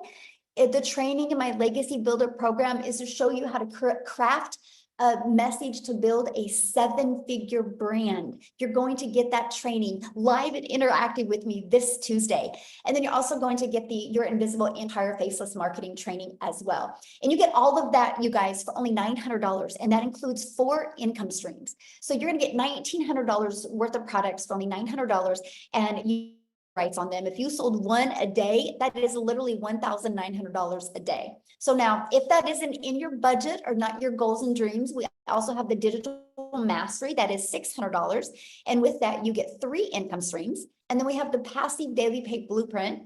the training in my Legacy Builder program is to show you how to craft a message to build a 7-figure brand. You're going to get that training live and interactive with me this Tuesday. And then you're also going to get the Your Invisible Empire Faceless Marketing training as well. And you get all of that, you guys, for only $900. And that includes 4 income streams. So you're going to get $1,900 worth of products for only $900. And you rights on them. If you sold 1 a day, that is literally $1,900 a day. So now, if that isn't in your budget or not your goals and dreams, we also have the digital mastery that is $600. And with that, you get 3 income streams. And then we have the passive daily pay blueprint.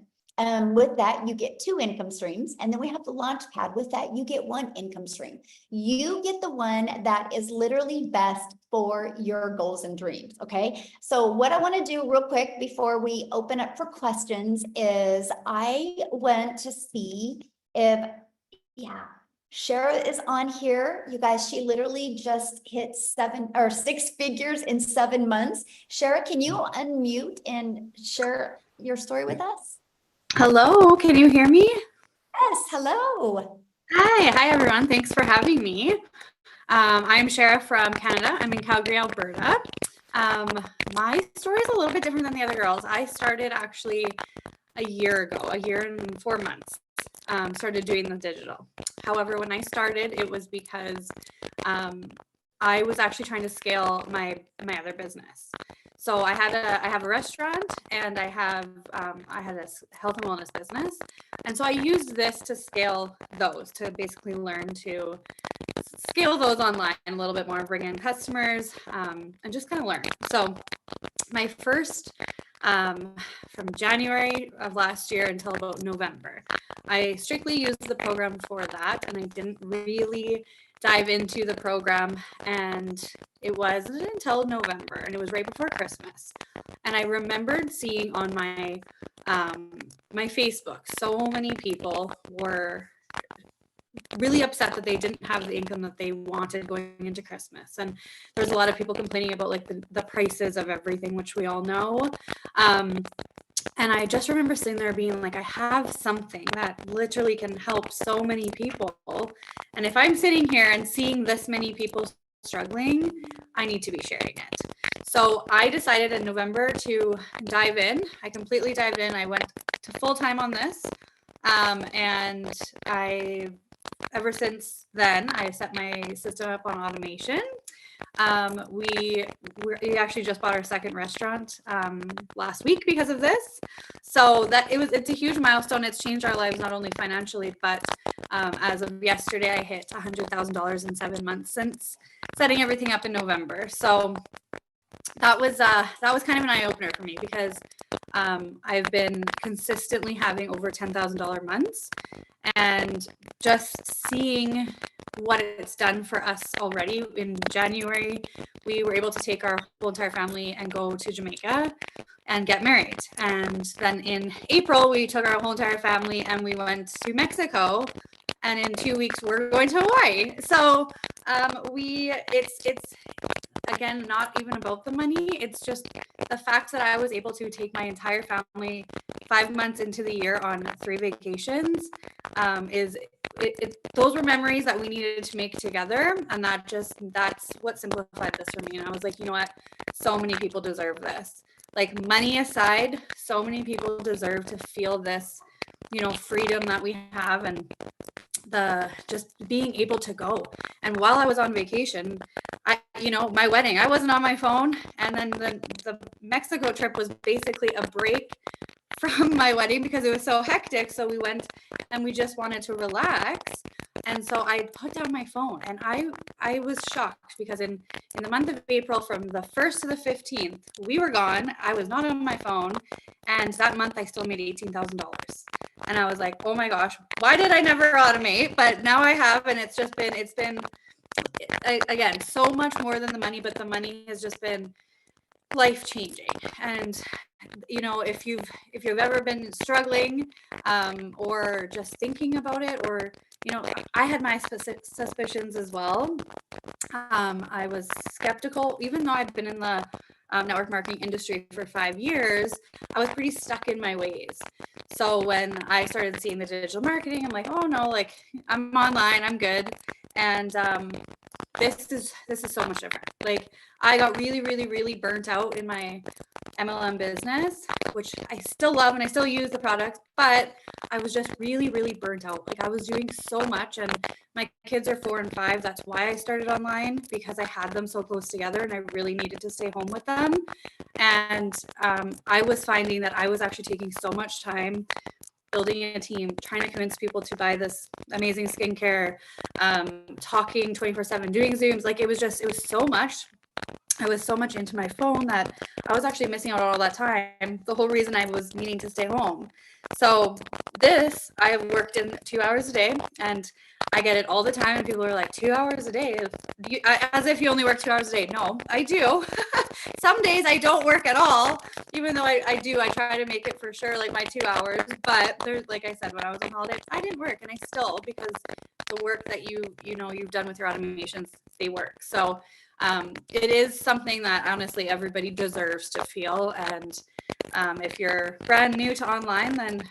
With that, you get 2 income streams. And then we have the launch pad. With that, you get 1 income stream. You get the one that is literally best for your goals and dreams. Okay. So what I want to do real quick before we open up for questions is I want to see if, Shara is on here. You guys, she literally just hit 6 figures in 7 months. Shara, can you unmute and share your story with us? Hello, can you hear me? Yes, hello. Hi everyone. Thanks for having me. I'm Shara from Canada. I'm in Calgary, Alberta. My story is a little bit different than the other girls. I started actually a year ago, a year and 4 months, started doing the digital. However, when I started, it was because I was actually trying to scale my other business. So I have a restaurant and I had a health and wellness business. And so I used this to scale those, to basically learn to scale those online a little bit more, bring in customers, and just kind of learn. So my first from January of last year until about November. I strictly used the program for that, and I didn't really dive into the program, and it wasn't until November, and it was right before Christmas. And I remembered seeing on my my Facebook, so many people were really upset that they didn't have the income that they wanted going into Christmas. And there's a lot of people complaining about like the prices of everything, which we all know. And I just remember sitting there being like, I have something that literally can help so many people. And if I'm sitting here and seeing this many people struggling, I need to be sharing it. So I decided in November to dive in. I completely dived in. I went to full time on this. And ever since then, I set my system up on automation. We actually just bought our second restaurant last week because of this. So it's a huge milestone. It's changed our lives, not only financially, but as of yesterday, I hit $100,000 in 7 months since setting everything up in November. So that was kind of an eye opener for me, because I've been consistently having over $10,000 months, and just seeing what it's done for us already. In January, we were able to take our whole entire family and go to Jamaica and get married. And then in April, we took our whole entire family and we went to Mexico. And in 2 weeks, we're going to Hawaii. So it's again, not even about the money. It's just the fact that I was able to take my entire family 5 months into the year on 3 vacations. Those were memories that we needed to make together. And that's what simplified this for me. And I was like, you know what? So many people deserve this. Like, money aside, so many people deserve to feel this, freedom that we have, and the just being able to go. And while I was on vacation, my wedding, I wasn't on my phone. And then the Mexico trip was basically a break from my wedding because it was so hectic. So we went and we just wanted to relax. And so I put down my phone, and I was shocked because in the month of April, from the 1st to the 15th, we were gone. I was not on my phone. And that month I still made $18,000. And I was like, oh my gosh, why did I never automate? But now I have, and it's been again, so much more than the money, but the money has just been life-changing. And if you've ever been struggling or just thinking about it, or I had my suspicions as well. I was skeptical, even though I've been in the network marketing industry for 5 years. I was pretty stuck in my ways. So when I started seeing the digital marketing, I'm like, oh no, like, I'm online, I'm good. And this is so much different. Like, I got really, really, really burnt out in my MLM business, which I still love and I still use the product, but I was just really, really burnt out. Like, I was doing so much, and my kids are 4 and 5. That's why I started online, because I had them so close together and I really needed to stay home with them. And I was finding that I was actually taking so much time building a team, trying to convince people to buy this amazing skincare, talking 24/7, doing Zooms. Like, it was so much. I was so much into my phone that I was actually missing out on all that time. The whole reason I was needing to stay home. So this, I have worked in 2 hours a day, and I get it all the time. And people are like, 2 hours a day? As if you only work 2 hours a day. No, I do. Some days I don't work at all, even though I do. I try to make it for sure, like, my 2 hours. But there's, like I said, when I was on holidays, I didn't work, and I still, because the work that you've done with your automations, they work. So it is something that honestly everybody deserves to feel. And if you're brand new to online, then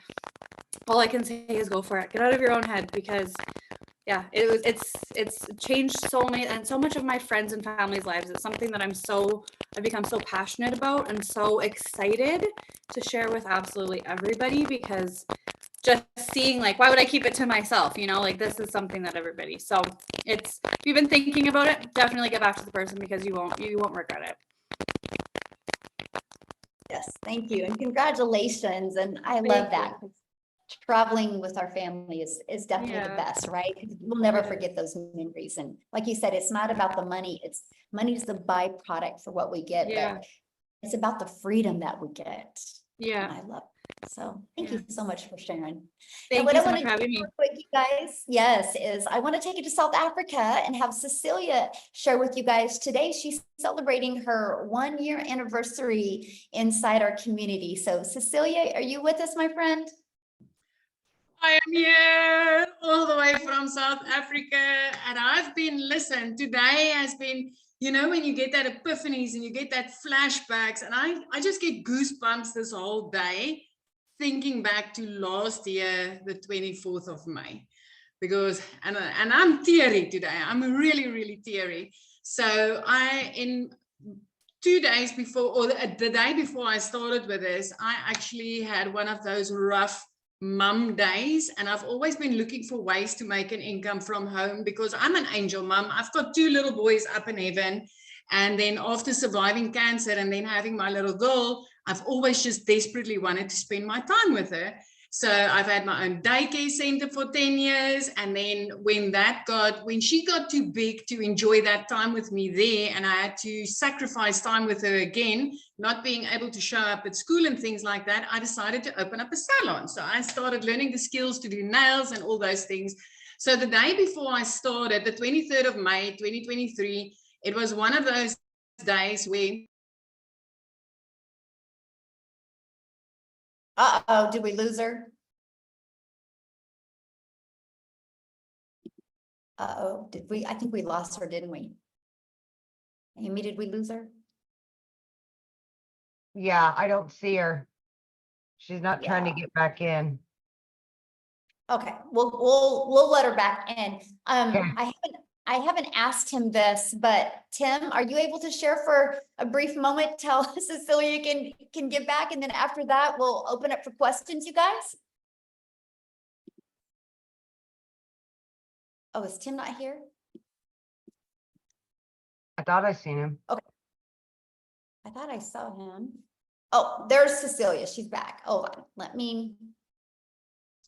all I can say is go for it. Get out of your own head, because it's changed so many and so much of my friends and family's lives. It's something that I've become so passionate about and so excited to share with absolutely everybody, because just seeing, like, why would I keep it to myself? Like, this is something that everybody. So if you've been thinking about it, definitely get back to the person, because you won't regret it. Yes, thank you. And congratulations. And I love that. Traveling with our family is definitely the best, right? We'll never forget those memories. And like you said, it's not about the money. Money's the byproduct for what we get. Yeah. But It's about the freedom that we get. And Yeah. I love it. So thank you so much for sharing. Thank what you I so much wanna for having me. real quick, you guys, yes, is I want to take you to South Africa and have Cecilia share with you guys. Today, she's celebrating her 1-year anniversary inside our community. So Cecilia, are you with us, my friend? I am here all the way from South Africa, and I've been, listen, today has been, you know, when you get that epiphanies and you get that flashbacks, and I just get goosebumps this whole day thinking back to last year, the 24th of May, because, and I'm teary today. I'm really, really teary. So in 2 days before, or the day before I started with this, I actually had one of those rough mum days, and I've always been looking for ways to make an income from home because I'm an angel mum. I've got 2 little boys up in heaven, and then after surviving cancer and then having my little girl, I've always just desperately wanted to spend my time with her. So I've had my own daycare center for 10 years. And then when she got too big to enjoy that time with me there, and I had to sacrifice time with her again, not being able to show up at school and things like that, I decided to open up a salon. So I started learning the skills to do nails and all those things. So the day before I started, the 23rd of May, 2023, it was one of those days where Uh-oh, did we lose her? Uh-oh, I think we lost her, didn't we? Amy, did we lose her? Yeah, I don't see her. She's not trying to Yeah. get back in. Okay, we'll let her back in. Okay. I haven't asked him this, but Tim, are you able to share for a brief moment till Cecilia can get back, and then after that, we'll open up for questions, you guys? Oh, is Tim not here? I thought I seen him. I thought I saw him. Oh, there's Cecilia. She's back. Hold on. Let me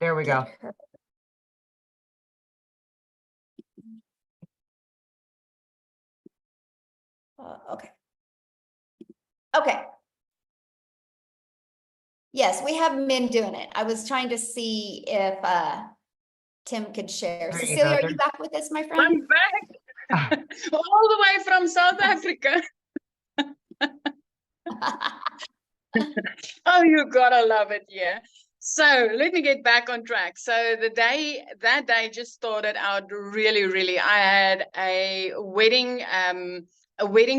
There we go. get her. Okay. Okay. Yes, we have men doing it. I was trying to see if Tim could share. There you Cecilia, go. are you back with us, my friend? I'm back all the way from South Africa. Oh, you gotta love it, yeah. So let me get back on track. So that day just started out really. I had a wedding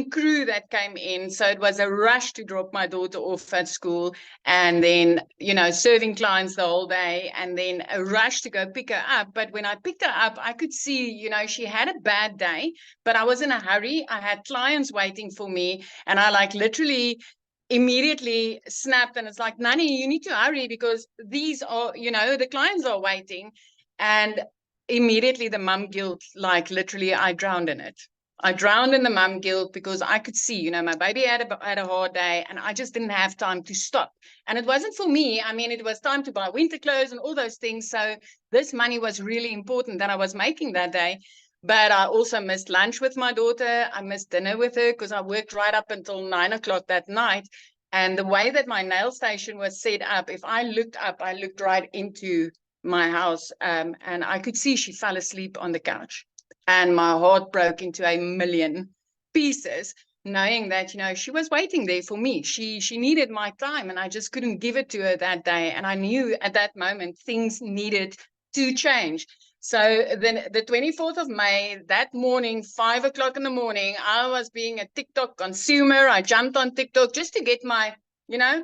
crew that came in. So it was a rush to drop my daughter off at school, and then, you know, serving clients the whole day, and then a rush to go pick her up. But when I picked her up, I could see, you know, she had a bad day, but I was in a hurry. I had clients waiting for me, and I like literally immediately snapped, and it's like, Nani, you need to hurry because these are, you know, the clients are waiting. And immediately the mum guilt, like literally I drowned in it. I drowned in the mum guilt because I could see, you know, my baby had a hard day, and I just didn't have time to stop. And it wasn't for me. I mean, it was time to buy winter clothes and all those things. So this money was really important that I was making that day. But I also missed lunch with my daughter. I missed dinner with her because I worked right up until 9 o'clock that night. And the way that my nail station was set up, if I looked up, I looked right into my house, and I could see she fell asleep on the couch. And my heart broke into a million pieces, knowing that, you know, she was waiting there for me. She needed my time, and I just couldn't give it to her that day. And I knew at that moment things needed to change. So then the 24th of May, that morning, 5 o'clock in the morning, I was being a TikTok consumer. I jumped on TikTok just to get my, you know,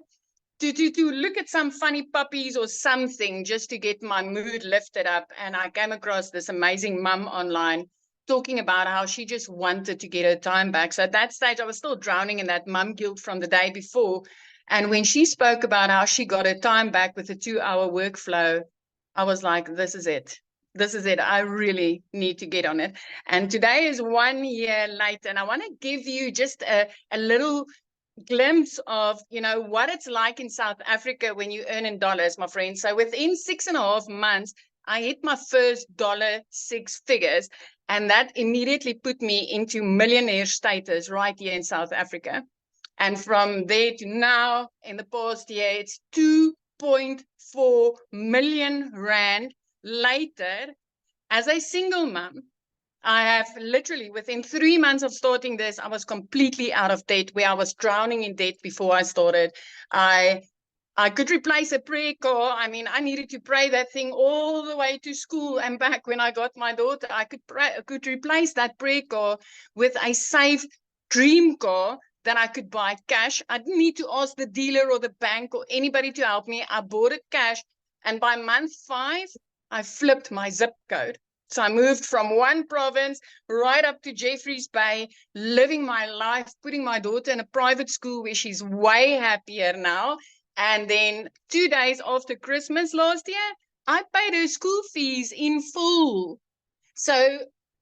to look at some funny puppies or something, just to get my mood lifted up. And I came across this amazing mum online talking about how she just wanted to get her time back. So at that stage, I was still drowning in that mum guilt from the day before. And when she spoke about how she got her time back with a 2-hour workflow, I was like, this is it. This is it. I really need to get on it. And today is 1 year later, and I want to give you just a little glimpse of, you know, what it's like in South Africa when you earn in dollars, my friends. So within 6.5 months, I hit my first $6 figures, and that immediately put me into millionaire status right here in South Africa. And from there to now, in the past year, it's 2.4 million rand later. As a single mom, I have literally, within 3 months of starting this, I was completely out of debt, where I was drowning in debt before I started. I could replace a prayer car. I mean, I needed to pray that thing all the way to school and back when I got my daughter. I could replace that prayer car with a safe dream car that I could buy cash. I didn't need to ask the dealer or the bank or anybody to help me. I bought it cash. And by month 5, I flipped my zip code. So I moved from one province right up to Jeffreys Bay, living my life, putting my daughter in a private school where she's way happier now. And then 2 days after Christmas last year, I paid her school fees in full. So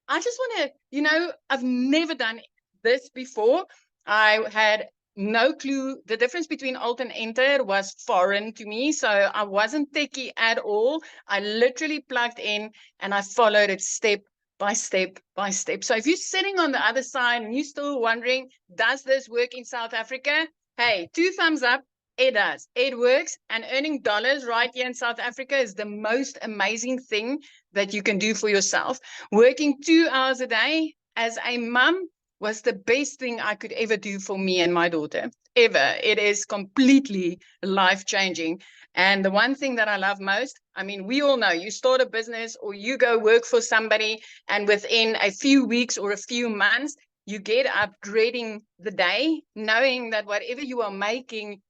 I just want to, I've never done this before. I had no clue. The difference between Alt and Enter was foreign to me. So I wasn't techie at all. I literally plugged in and I followed it step by step by step. So if you're sitting on the other side and you're still wondering, does this work in South Africa? Hey, 2 thumbs up. It does. It works. And earning dollars right here in South Africa is the most amazing thing that you can do for yourself. Working 2 hours a day as a mom was the best thing I could ever do for me and my daughter, ever. It is completely life-changing. And the one thing that I love most, I mean, we all know you start a business or you go work for somebody, and within a few weeks or a few months, you get up dreading the day, knowing that whatever you are making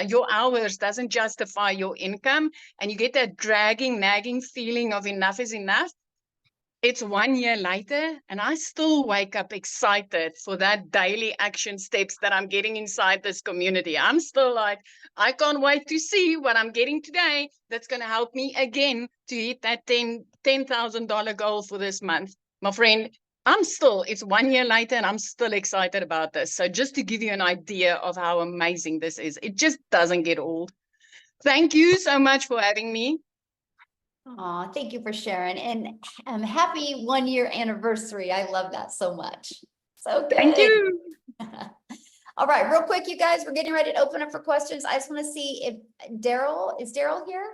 your hours doesn't justify your income, and you get that dragging, nagging feeling of enough is enough. It's 1 year later, and I still wake up excited for that daily action steps that I'm getting inside this community. I'm still like, I can't wait to see what I'm getting today that's going to help me again to hit that $10,000 goal for this month. My friend, it's 1 year later and I'm still excited about this. So just to give you an idea of how amazing this is, it just doesn't get old. Thank you so much for having me. Aw, thank you for sharing, and happy 1 year anniversary. I love that so much. So good. Thank you. All right, real quick, you guys, we're getting ready to open up for questions. I just want to see if is Daryl here?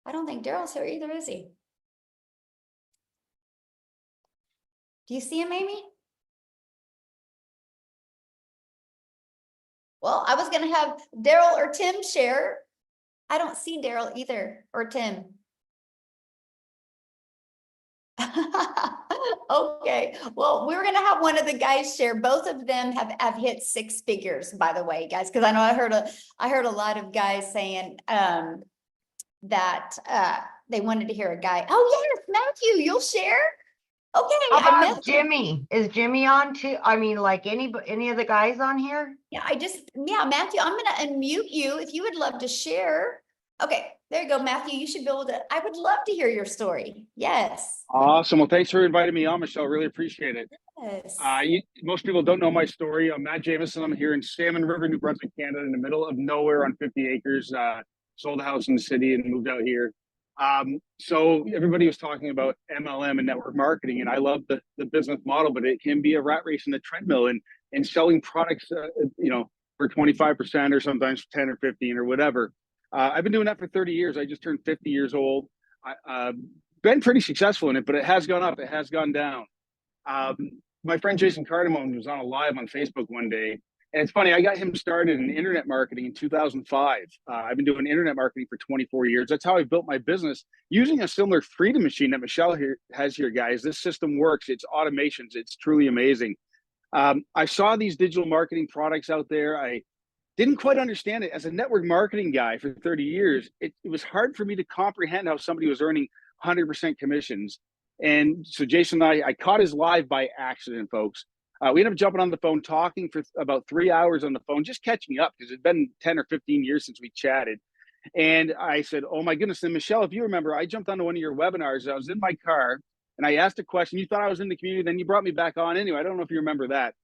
I don't think Daryl's here either, is he? Do you see him, Amy? Well, I was going to have Daryl or Tim share. I don't see Daryl either, or Tim. Okay, well, we're gonna have one of the guys share. Both of them have hit 6 figures, by the way, guys, because I know I heard a lot of guys saying that they wanted to hear a guy. Oh yes, Matthew, you'll share. Okay. How about Jimmy? Is Jimmy on too? I mean, like any of the guys on here? Yeah, Matthew, I'm gonna unmute you if you would love to share. Okay, there you go, Matthew. You should be able to. I would love to hear your story. Yes. Awesome. Well, thanks for inviting me on, Michelle. Really appreciate it. Yes. Most people don't know my story. I'm Matt Jameson. I'm here in Salmon River, New Brunswick, Canada, in the middle of nowhere on 50 acres. Sold a house in the city and moved out here. So everybody was talking about MLM and network marketing, and I love the business model, but it can be a rat race in the treadmill and selling products, for 25% or sometimes 10 or 15 or whatever. I've been doing that for 30 years. I just turned 50 years old. I've been pretty successful in it, but it has gone up. It has gone down. My friend Jason Cardamone was on a live on Facebook one day. And it's funny, I got him started in internet marketing in 2005. I've been doing internet marketing for 24 years. That's how I built my business using a similar Freedom Machine that Michelle has here, guys. This system works. It's automations. It's truly amazing. I saw these digital marketing products out there. I didn't quite understand it. As a network marketing guy for 30 years, it was hard for me to comprehend how somebody was earning 100% commissions. And so Jason and I caught his live by accident, folks. We ended up jumping on the phone, talking for about 3 hours on the phone, just catching up because it'd been 10 or 15 years since we chatted. And I said, oh my goodness. And Michelle, if you remember, I jumped onto one of your webinars. I was in my car and I asked a question. You thought I was in the community. Then you brought me back on anyway. I don't know if you remember that.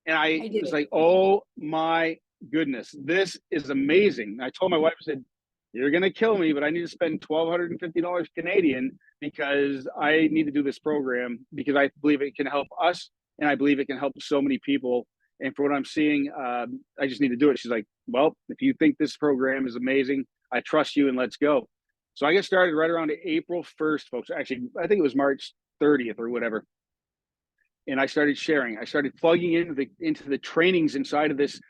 And I was like, oh my goodness, this is amazing. I told my wife, I said, you're going to kill me, but I need to spend $1,250 Canadian because I need to do this program because I believe it can help us. And I believe it can help so many people. And for what I'm seeing, I just need to do it. She's like, well, if you think this program is amazing, I trust you and let's go. So I get started right around April 1st, folks. Actually, I think it was March 30th or whatever. And I started sharing. I started plugging into the trainings inside of this,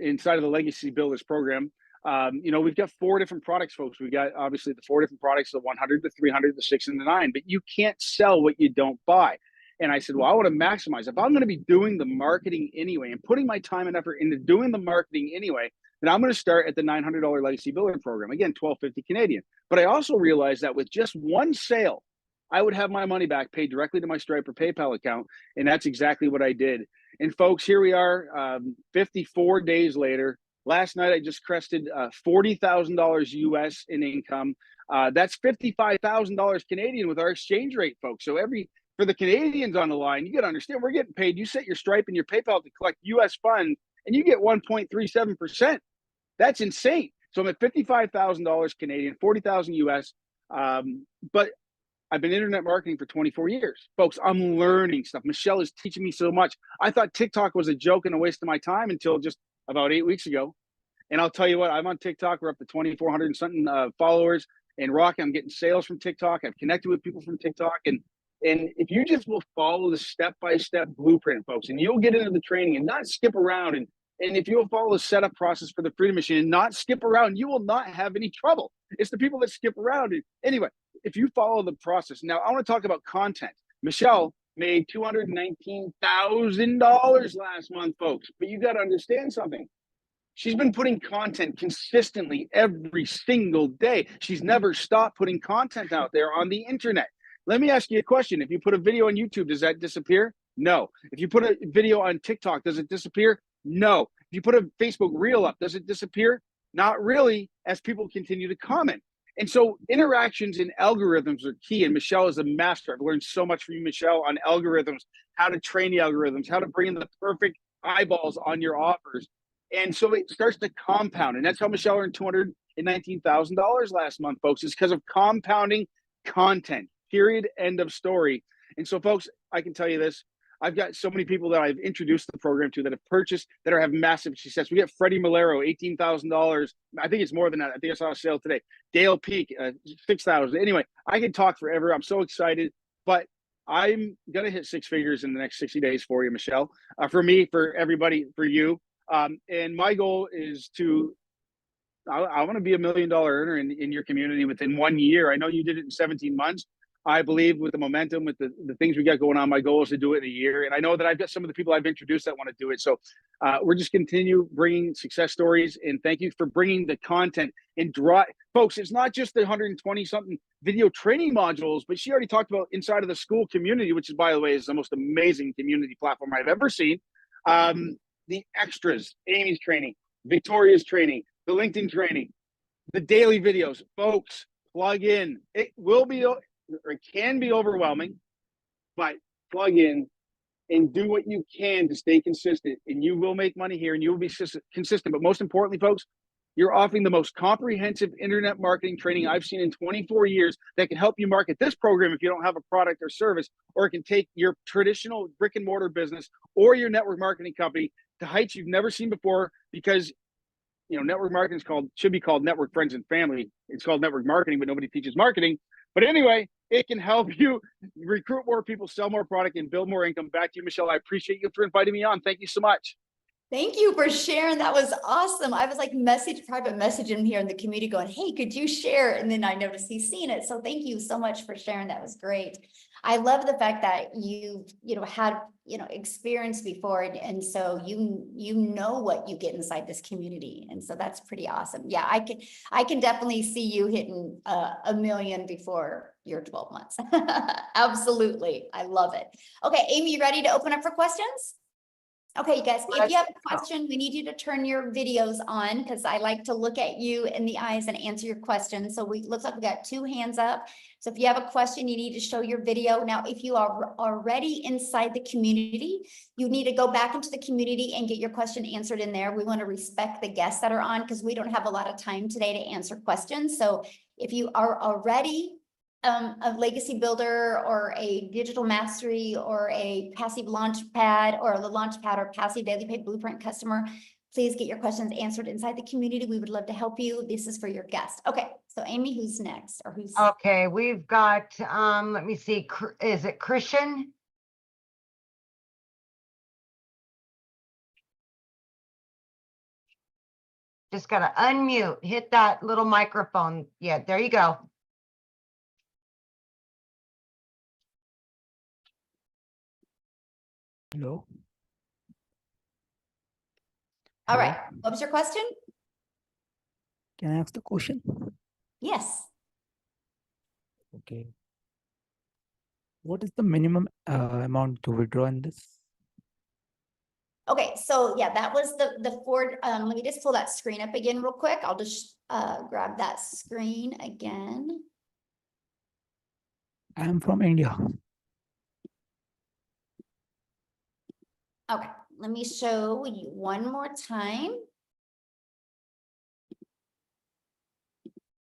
inside of the Legacy Builders program. We've got 4 different products, folks. We got obviously the 4 different products: the 100, the 300, the 6, and the 9. But you can't sell what you don't buy. And I said, well, I want to maximize. If I'm going to be doing the marketing anyway and putting my time and effort into doing the marketing anyway, then I'm going to start at the $900 Legacy Builder program. Again, $1,250 Canadian. But I also realized that with just one sale, I would have my money back paid directly to my Stripe or PayPal account. And that's exactly what I did. And folks, here we are 54 days later. Last night, I just crested $40,000 US in income. That's $55,000 Canadian with our exchange rate, folks. So for the Canadians on the line, you got to understand, we're getting paid. You set your Stripe and your PayPal to collect US funds, and you get 1.37%. That's insane. So I'm at $55,000 Canadian, 40,000 US. But I've been internet marketing for 24 years. Folks, I'm learning stuff. Michelle is teaching me so much. I thought TikTok was a joke and a waste of my time until just about 8 weeks ago. And I'll tell you what, I'm on TikTok. We're up to 2,400 and something followers. And Rocky, I'm getting sales from TikTok. I've connected with people from TikTok. And if you just will follow the step-by-step blueprint, folks, and you'll get into the training and not skip around. And if you'll follow the setup process for the Freedom Machine and not skip around, you will not have any trouble. It's the people that skip around. Anyway, if you follow the process. Now, I want to talk about content. Michelle made $219,000 last month, folks. But you got to understand something. She's been putting content consistently every single day. She's never stopped putting content out there on the internet. Let me ask you a question. If you put a video on YouTube, does that disappear? No. If you put a video on TikTok, does it disappear? No. If you put a Facebook reel up, does it disappear? Not really, as people continue to comment. And so interactions and algorithms are key. And Michelle is a master. I've learned so much from you, Michelle, on algorithms, how to train the algorithms, how to bring in the perfect eyeballs on your offers. And so it starts to compound. And that's how Michelle earned $219,000 last month, folks. It's because of compounding content, period, end of story. And so, folks, I can tell you this. I've got so many people that I've introduced the program to that have purchased, that have massive success. We got Freddie Malero, $18,000. I think it's more than that. I think I saw a sale today. Dale Peak, $6,000. Anyway, I could talk forever. I'm so excited, but I'm going to hit 6 figures in the next 60 days for you, Michelle, for me, for everybody, for you. And my goal is I want to be $1 million earner in your community within 1 year. I know you did it in 17 months. I believe with the momentum, with the things we got going on, my goal is to do it in a year. And I know that I've got some of the people I've introduced that want to do it. So we're just continue bringing success stories. And thank you for bringing the content and folks, it's not just the 120 something video training modules, but she already talked about inside of the school community, which is, by the way, is the most amazing community platform I've ever seen. The extras, Amy's training, Victoria's training, the LinkedIn training, the daily videos, folks, plug in. It will be, or it can be overwhelming, but plug in and do what you can to stay consistent, and you will make money here and you will be consistent. But most importantly, folks, you're offering the most comprehensive internet marketing training I've seen in 24 years that can help you market this program if you don't have a product or service, or it can take your traditional brick and mortar business or your network marketing company to heights you've never seen before, because network marketing should be called network friends and family. It's called network marketing, but nobody teaches marketing. But anyway, it can help you recruit more people, sell more product, and build more income. Back to you, Michelle. I appreciate you for inviting me on. Thank you so much. Thank you for sharing. That was awesome. I was like private messaging here in the community going, hey, could you share? And then I noticed he's seen it. So thank you so much for sharing. That was great. I love the fact that you had, experience before. And so you know what you get inside this community. And so that's pretty awesome. Yeah, I can definitely see you hitting $1 million before your 12 months. Absolutely. I love it. Okay, Amy, you ready to open up for questions? Okay, you guys, if you have a question, we need you to turn your videos on, because I like to look at you in the eyes and answer your questions. So looks like we got 2 hands up. So if you have a question, you need to show your video. Now, if you are already inside the community, you need to go back into the community and get your question answered in there. We want to respect the guests that are on, because we don't have a lot of time today to answer questions. So if you are already a legacy builder or a digital mastery or a passive launch pad or the launch pad or passive daily pay blueprint customer, please get your questions answered inside the community. We would love to help you. This is for your guest. Okay, so Amy, who's next or who's? Okay, we've got, let me see, is it Christian? Just gotta unmute, hit that little microphone. Yeah, there you go. Hello. All Hello. right, what was your question? Can I ask the question? Yes. Okay. What is the minimum amount to withdraw in this? Okay, so yeah, that was the Ford, let me just pull that screen up again real quick. I'll just grab that screen again. I am from India. Okay, let me show you one more time.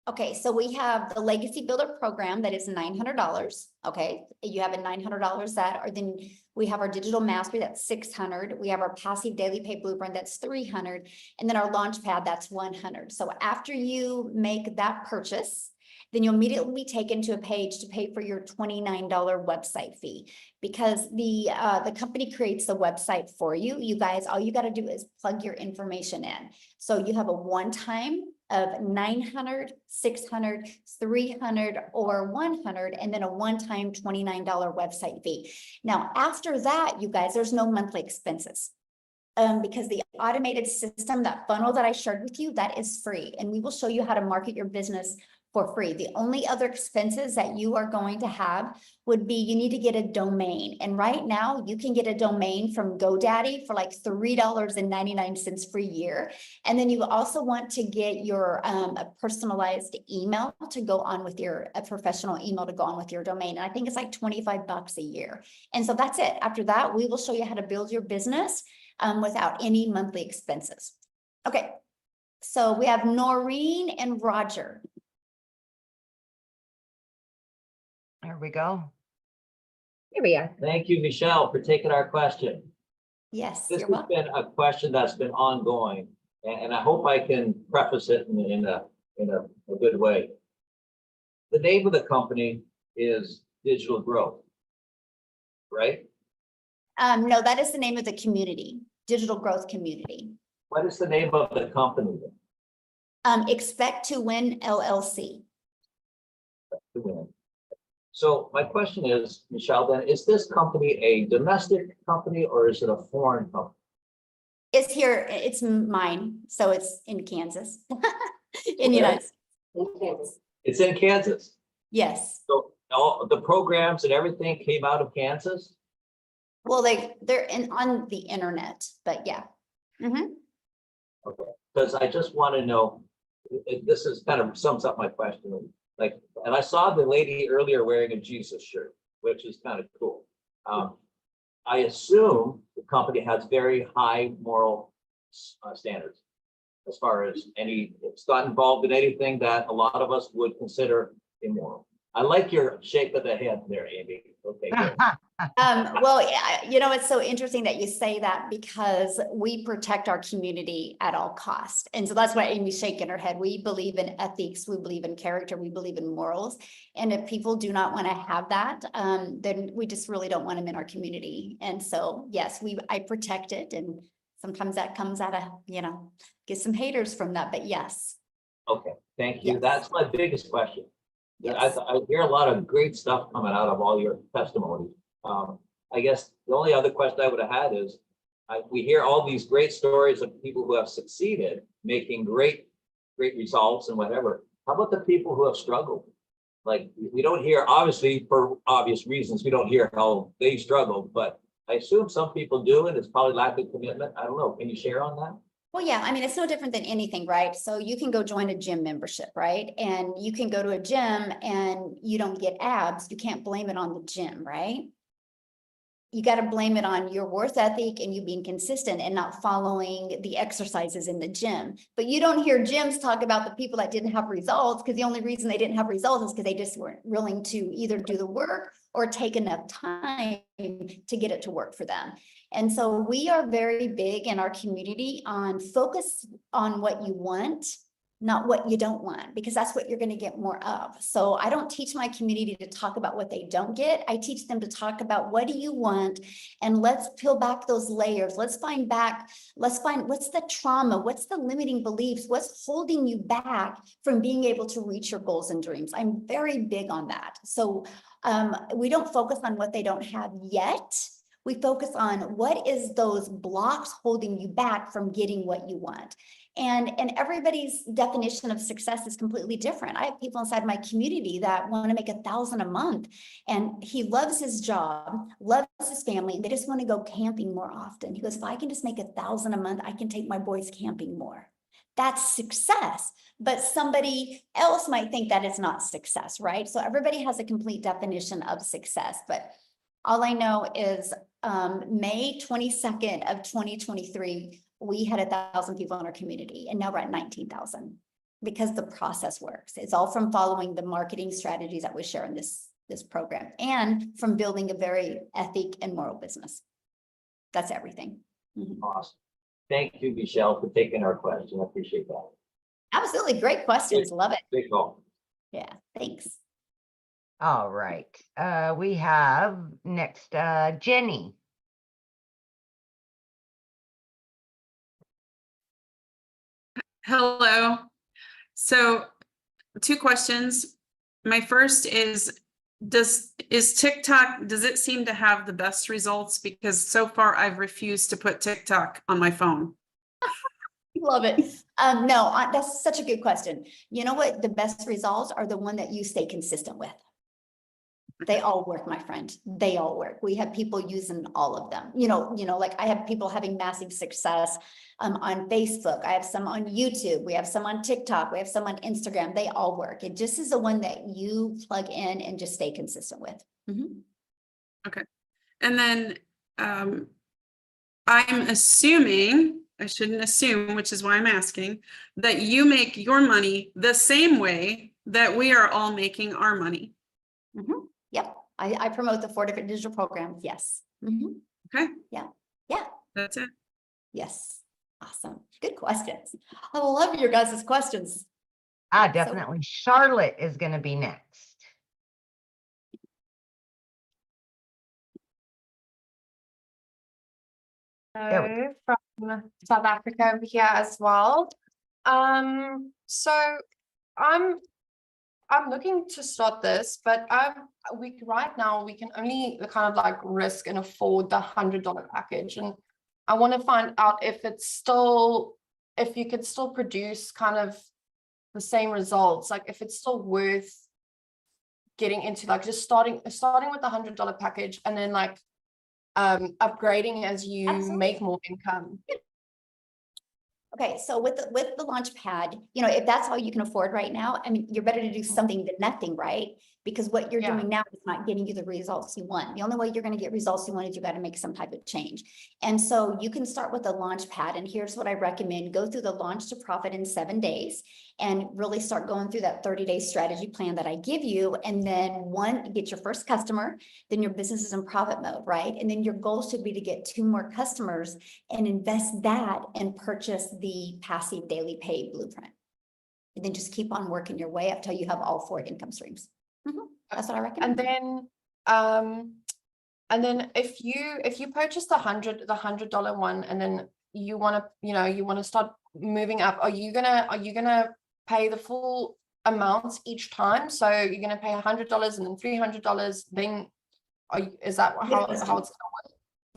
Okay, so we have the Legacy Builder program that is $900. Okay, you have a $900 that, or then we have our digital mastery that's $600. We have our passive daily pay blueprint that's $300, and then our launch pad that's $100. So after you make that purchase, then you'll immediately be taken to a page to pay for your $29 website fee, because the company creates the website for you. You guys, all you got to do is plug your information in. So you have a one-time of 900, 600, 300, or 100, and then a one-time $29 website fee. Now, after that, you guys, there's no monthly expenses. Because the automated system, that funnel that I shared with you, that is free, and we will show you how to market your business for free. The only other expenses that you are going to have would be, you need to get a domain. And right now you can get a domain from GoDaddy for like $3.99 per year. And then you also want to get your a personalized email to go on with a professional email to go on with your domain. And I think it's like $25 a year. And so that's it. After that, we will show you how to build your business without any monthly expenses. Okay. So we have Noreen and Roger. There we go. Here we are. Thank you, Michelle, for taking our question. Yes, This you're has welcome. been a question that's been ongoing, and I hope I can preface it in a good way. The name of the company is Digital Growth, right? No, that is the name of the community, Digital Growth Community. What is the name of the company then? Expect to Win LLC. So my question is, Michelle, then, is this company a domestic company or is it a foreign company? It's here, it's mine, so it's in Kansas, in the United States. It's in Kansas. Yes. So all the programs and everything came out of Kansas? Well, they're on the internet, but yeah. Mhm. Okay, because I just want to know, this is kind of sums up my question. Like, and I saw the lady earlier wearing a Jesus shirt, which is kind of cool. I assume the company has very high moral standards as far as it's not involved in anything that a lot of us would consider immoral. I like your shake of the head there, Amy. Okay, good. Well, you know, it's so interesting that you say that, because we protect our community at all costs. And so that's why Amy's shaking her head. We believe in ethics, we believe in character, we believe in morals. And if people do not want to have that, then we just really don't want them in our community. And so, yes, I protect it. And sometimes that comes out of, get some haters from that, but yes. Okay, thank you. Yes. That's my biggest question. Yes. I hear a lot of great stuff coming out of all your testimonies. I guess the only other question I would have had is, we hear all these great stories of people who have succeeded, making great results and whatever. How about the people who have struggled? Like, we don't hear, obviously, for obvious reasons, we don't hear how they struggled, but I assume some people do, and it's probably lack of commitment. I don't know. Can you share on that? Well, yeah, I mean, it's no different than anything, right? So you can go join a gym membership, right? And you can go to a gym and you don't get abs. You can't blame it on the gym, right? you got to blame it on your worth ethic and you being consistent and not following the exercises in the gym. But you don't hear gyms talk about the people that didn't have results, because the only reason they didn't have results is because they just weren't willing to either do the work or take enough time to get it to work for them. And so we are very big in our community on focus on what you want, not what you don't want, because that's what you're going to get more of. So I don't teach my community to talk about what they don't get. I teach them to talk about what do you want, and let's peel back those layers. Let's find what's the trauma, what's the limiting beliefs, what's holding you back from being able to reach your goals and dreams. I'm very big on that. So we don't focus on what they don't have yet. We focus on what is those blocks holding you back from getting what you want. And everybody's definition of success is completely different. I have people inside my community that want to make $1,000 a month, and he loves his job, loves his family, and they just want to go camping more often. He goes, if I can just make $1,000 a month, I can take my boys camping more. That's success. But somebody else might think that is not success, right? So everybody has a complete definition of success. But all I know is May 22nd of 2023, we had 1,000 people in our community, and now we're at 19,000 because the process works. It's all from following the marketing strategies that we share in this program, and from building a very ethic and moral business. That's everything. Mhm. Awesome. Thank you, Michelle, for taking our question. I appreciate that. Absolutely. Great questions. Love it. Big call. Yeah. Thanks. All right. We have next, Jenny. Hello. So 2 questions. My first is TikTok, does it seem to have the best results? Because so far I've refused to put TikTok on my phone. Love it. No, that's such a good question. You know what? The best results are the one that you stay consistent with. They all work, my friend. They all work. We have people using all of them. Like I have people having massive success on Facebook. I have some on YouTube. We have some on TikTok. We have some on Instagram. They all work. It just is the one that you plug in and just stay consistent with. Mm-hmm. Okay. And then I'm assuming, I shouldn't assume, which is why I'm asking, that you make your money the same way that we are all making our money. Mm-hmm. Yep. I promote the 4 different digital programs. Yes. Mm-hmm. Okay. Yeah. That's it. Yes. Awesome. Good questions. I love your guys' questions. Definitely. Charlotte is going to be next. Hello from South Africa over here as well. So I'm looking to start this, but right now we can only kind of like risk and afford the $100 package, and I want to find out if you could still produce kind of the same results, like if it's still worth getting into, like just starting with the $100 package and then like upgrading as you Absolutely. make more income. Okay, so with the launch pad, if that's all you can afford right now, I mean, you're better to do something than nothing, right? Because what you're doing now is not getting you the results you want. The only way you're going to get results you want is you got to make some type of change. And so you can start with the launch pad. And here's what I recommend. Go through the launch to profit in 7 days and really start going through that 30-day strategy plan that I give you. And then get your first customer, then your business is in profit mode, right? And then your goal should be to get 2 more customers and invest that and purchase the passive daily pay blueprint. And then just keep on working your way up till you have all 4 income streams. Mm-hmm. That's what I recommend. And then if you purchase the $100 one, and then you want to start moving up, are you gonna pay the full amounts each time? So you're gonna pay $100 and then $300. Then is that how it's gonna work?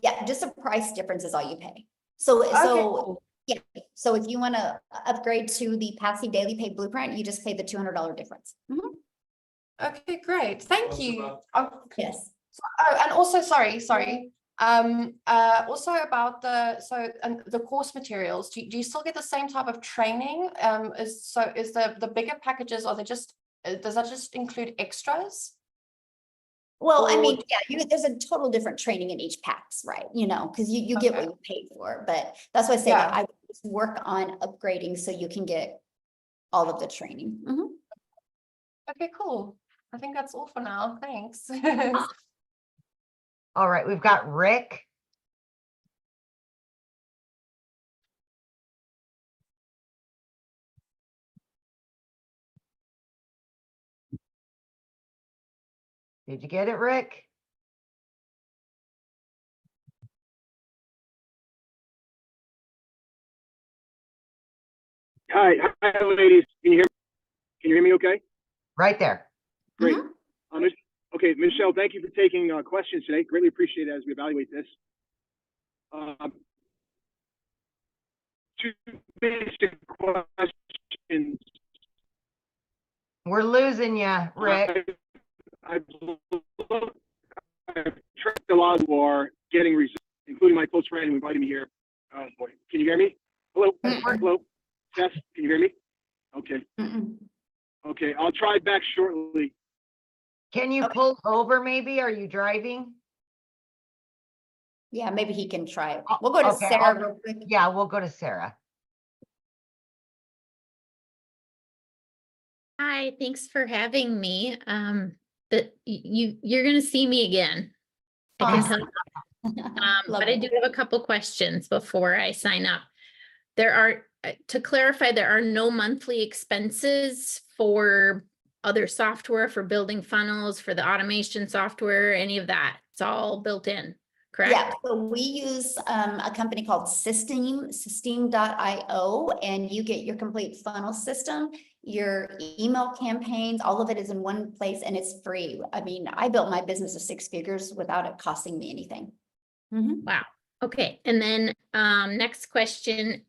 Yeah, just a price difference is all you pay. So Cool. Yeah. So if you want to upgrade to the passive daily pay blueprint, you just pay the $200 difference. Mm-hmm. Okay, great. Thank you. Yes. And also, sorry. Also about the course materials. Do you still get the same type of training? Is the bigger packages, does that just include extras? Well, I Oh, mean, yeah, there's a total different training in each PAX, right? You know, because you get what Okay. you pay for, but that's why I say Yeah. that I would just work on upgrading so you can get all of the training. Mhm. Okay, cool. I think that's all for now. Thanks. All right, we've got Rick. Did you get it, Rick? Hi, ladies. Can you hear me okay? Right there. Great. Okay, Michelle, thank you for taking questions today. Greatly appreciate it as we evaluate this. Two basic questions. We're losing you, Rick. I've tracked a lot who are getting results, including my close friend who invited me here. Oh boy, can you hear me? Hello, hello, Tess, can you hear me? Okay, okay, I'll try back shortly. Can you pull over maybe? Are you driving? Yeah, maybe he can try it. We'll go to Okay, Sarah real quick. Yeah, we'll go to Sarah. Hi, thanks for having me. But you're gonna see me again. I can tell you. But I do have a couple questions before I sign up. There are, to clarify, there are no monthly expenses for other software, for building funnels, for the automation software, any of that. It's all built in, correct? Yeah, so we use a company called Systeme.io, and you get your complete funnel system, your email campaigns, all of it is in one place and it's free. I mean, I built my business of 6 figures without it costing me anything. Wow. Okay. And then next question,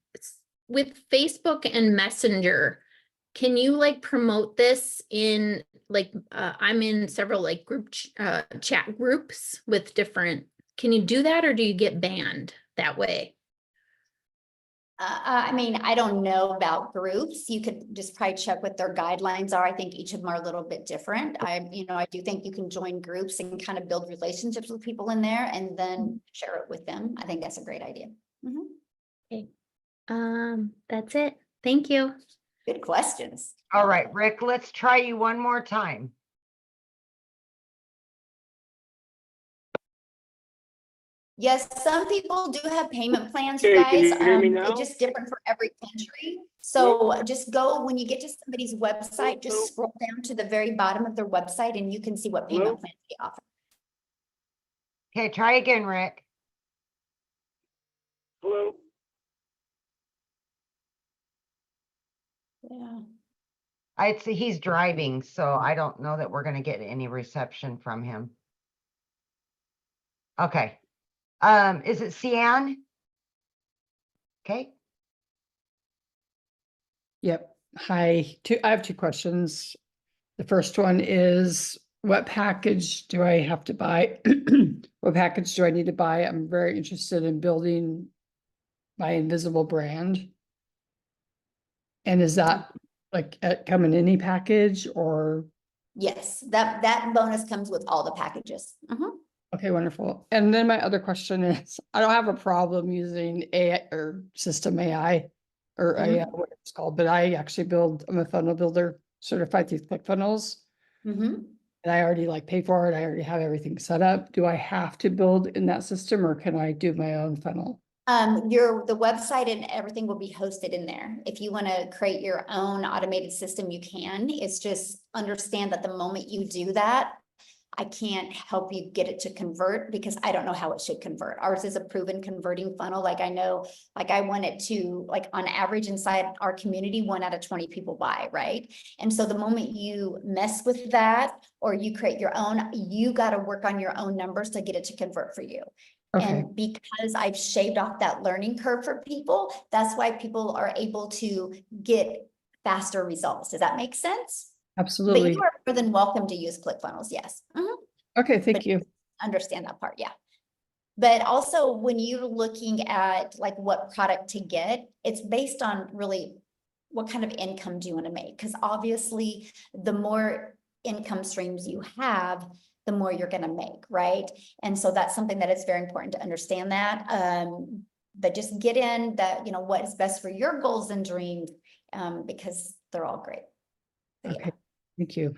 with Facebook and Messenger, can you like promote this in like I'm in several like chat groups with different, can you do that or do you get banned that way? I mean, I don't know about groups. You could just probably check what their guidelines are. I think each of them are a little bit different. I do think you can join groups and kind of build relationships with people in there and then share it with them. I think that's a great idea. Okay. That's it. Thank you. Good questions. All right, Rick, let's try you one more time. Yes, some people do have payment plans, you Okay, can guys. you hear me now? It's just different for every country. So just go, when you get to somebody's website, just scroll down to the very bottom of their website and you can see what payment plans they offer. Okay, try again, Rick. Hello. Yeah. I'd say he's driving, so I don't know that we're gonna get any reception from him. Okay. Is it Cian? Okay. Yep. Hi. I have 2 questions. The first one is, what package do I have to buy? What package do I need to buy? I'm very interested in building my invisible brand. And is that like come in any package or? Yes, that bonus comes with all the packages. Okay, wonderful. And then my other question is, I don't have a problem using AI or system AI or AI, what it's called, but I actually I'm a funnel builder certified through ClickFunnels. And I already like pay for it. I already have everything set up. Do I have to build in that system or can I do my own funnel? The website and everything will be hosted in there. If you want to create your own automated system, you can. It's just understand that the moment you do that, I can't help you get it to convert because I don't know how it should convert. Ours is a proven converting funnel. Like I know, like I want it to, like on average inside our community, 1 out of 20 people buy, right? And so the moment you mess with that or you create your own, you got to work on your own numbers to get it to convert for you. Okay. And because I've shaved off that learning curve for people, that's why people are able to get faster results. Does that make sense? Absolutely. But you are more than welcome to use ClickFunnels, yes. Okay, thank you. Understand that part, yeah. But also when you're looking at like what product to get, it's based on really what kind of income do you want to make? Because obviously the more income streams you have, the more you're gonna make, right? And so that's something that is very important to understand that. But just get in that, you know, what is best for your goals and dreams, because they're all great. So, yeah. Okay, thank you.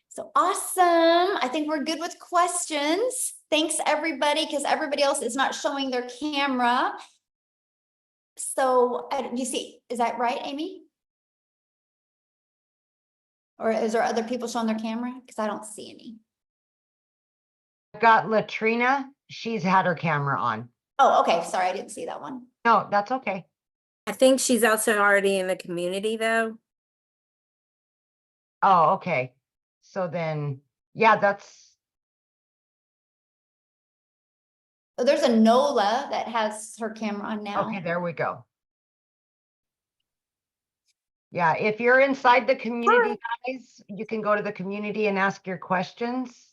So awesome. I think we're good with questions. Thanks, everybody, because everybody else is not showing their camera. So you see, is that right, Amy? Or is there other people showing their camera? Because I don't see any. I've got Latrina. She's had her camera on. Oh, okay. Sorry, I didn't see that one. No, that's okay. I think she's also already in the community though. Oh, okay. So then, yeah, that's, Oh, there's a Nola that has her camera on now. okay, there we go. Yeah, if you're inside the community, guys, you can go to the community and ask your questions.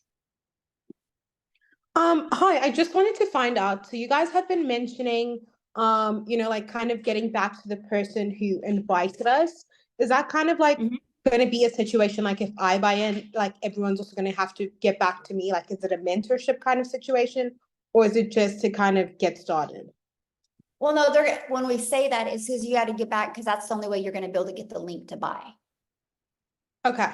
Hi, I just wanted to find out, so you guys have been mentioning, you know, like kind of getting back to the person who invited us. Is that kind of like going to be a situation like if I buy in, like everyone's also going to have to get back to me? Like, is it a mentorship kind of situation, or is it just to kind of get started? Well, no, when we say that, it's because you got to get back, because that's the only way you're going to be able to get the link to buy. Okay.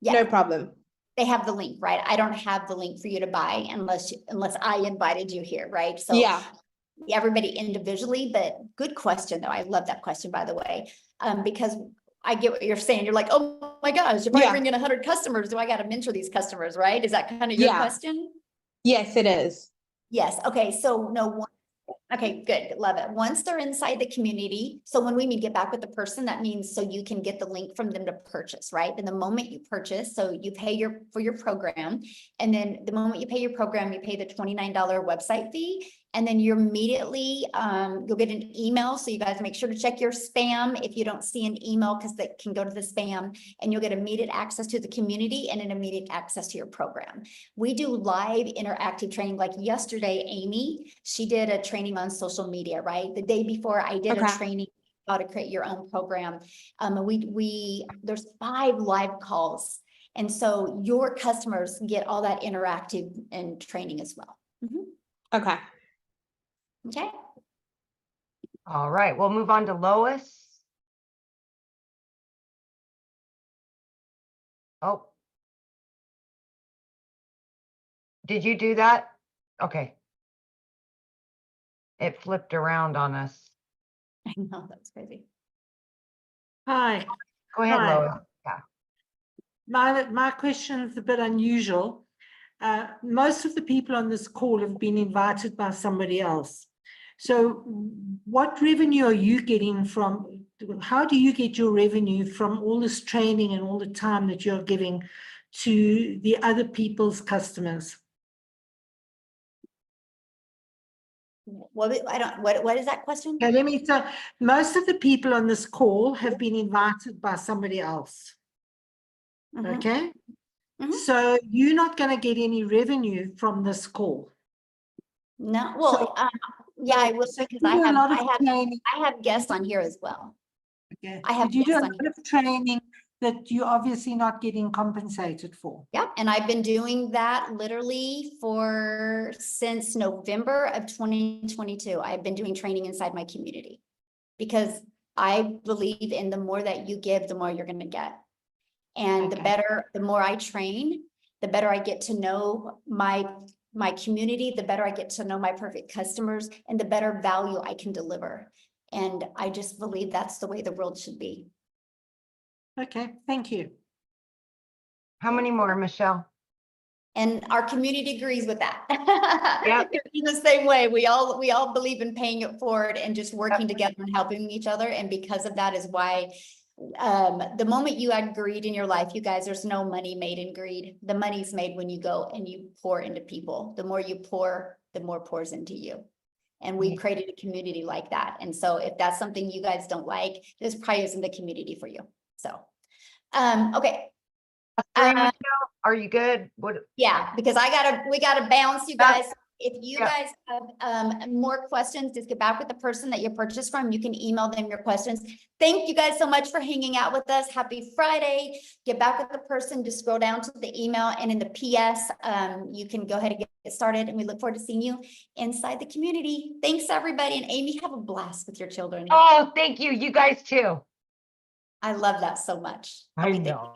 Yeah. No problem. They have the link, right? I don't have the link for you to buy unless I invited you here, right? So Yeah. Everybody individually, but good question though. I love that question, by the way, because I get what you're saying. You're like, oh my gosh, if I bring in 100 customers, do I got to mentor these customers, right? Is that kind of your question? Yes, it is. Yes. Okay. So no. Okay, good. Love it. Once they're inside the community, so when we mean get back with the person, that means so you can get the link from them to purchase, right? And the moment you purchase, so you pay for your program, and then the moment you pay your program, you pay the $29 website fee, and then you're immediately, you'll get an email. So you guys make sure to check your spam if you don't see an email, because that can go to the spam, and you'll get immediate access to the community and an immediate access to your program. We do live interactive training. Like yesterday, Amy, she did a training on social media, right? The day before I did a training how to create your own program. There's 5 live calls. And so your customers get all that interactive and training as well. Okay. Okay. All right, we'll move on to Lois. Oh. Did you do that? Okay. It flipped around on us. I know, that's crazy. Hi. Go ahead, Hi. Lois. Yeah. My question is a bit unusual. Most of the people on this call have been invited by somebody else. So what revenue are you getting from, how do you get your revenue from all this training and all the time that you're giving to the other people's customers? What is that question? Okay, let me say, most of the people on this call have been invited by somebody else. Okay. So you're not going to get any revenue from this call. No, well, yeah, I will say, because I have guests on here as well. Okay. I have But you do a guests on lot of training that you're obviously not getting compensated for. Yep, and I've been doing that literally since November of 2022. I've been doing training inside my community because I believe in the more that you give, the more you're going to get. And the more I train, the better I get to know my community, the better I get to know my perfect customers, and the better value I can deliver. And I just believe that's the way the world should be. Okay, thank you. How many more, Michelle? And our community agrees with that. Yep. In the same way, we all believe in paying it forward and just working together and helping each other. And because of that is why the moment you add greed in your life, you guys, there's no money made in greed. The money's made when you go and you pour into people. The more you pour, the more pours into you. And we created a community like that. And so if that's something you guys don't like, this probably isn't the community for you. So, okay. Are you good? Yeah, because we gotta bounce, you guys. If you Yeah. guys have more questions, just get back with the person that you purchased from. You can email them your questions. Thank you guys so much for hanging out with us. Happy Friday. Get back with the person, just scroll down to the email, and in the PS, you can go ahead and get started, and we look forward to seeing you inside the community. Thanks, everybody. And Amy, have a blast with your children. Oh, thank you. You guys too. I love that so much. I know.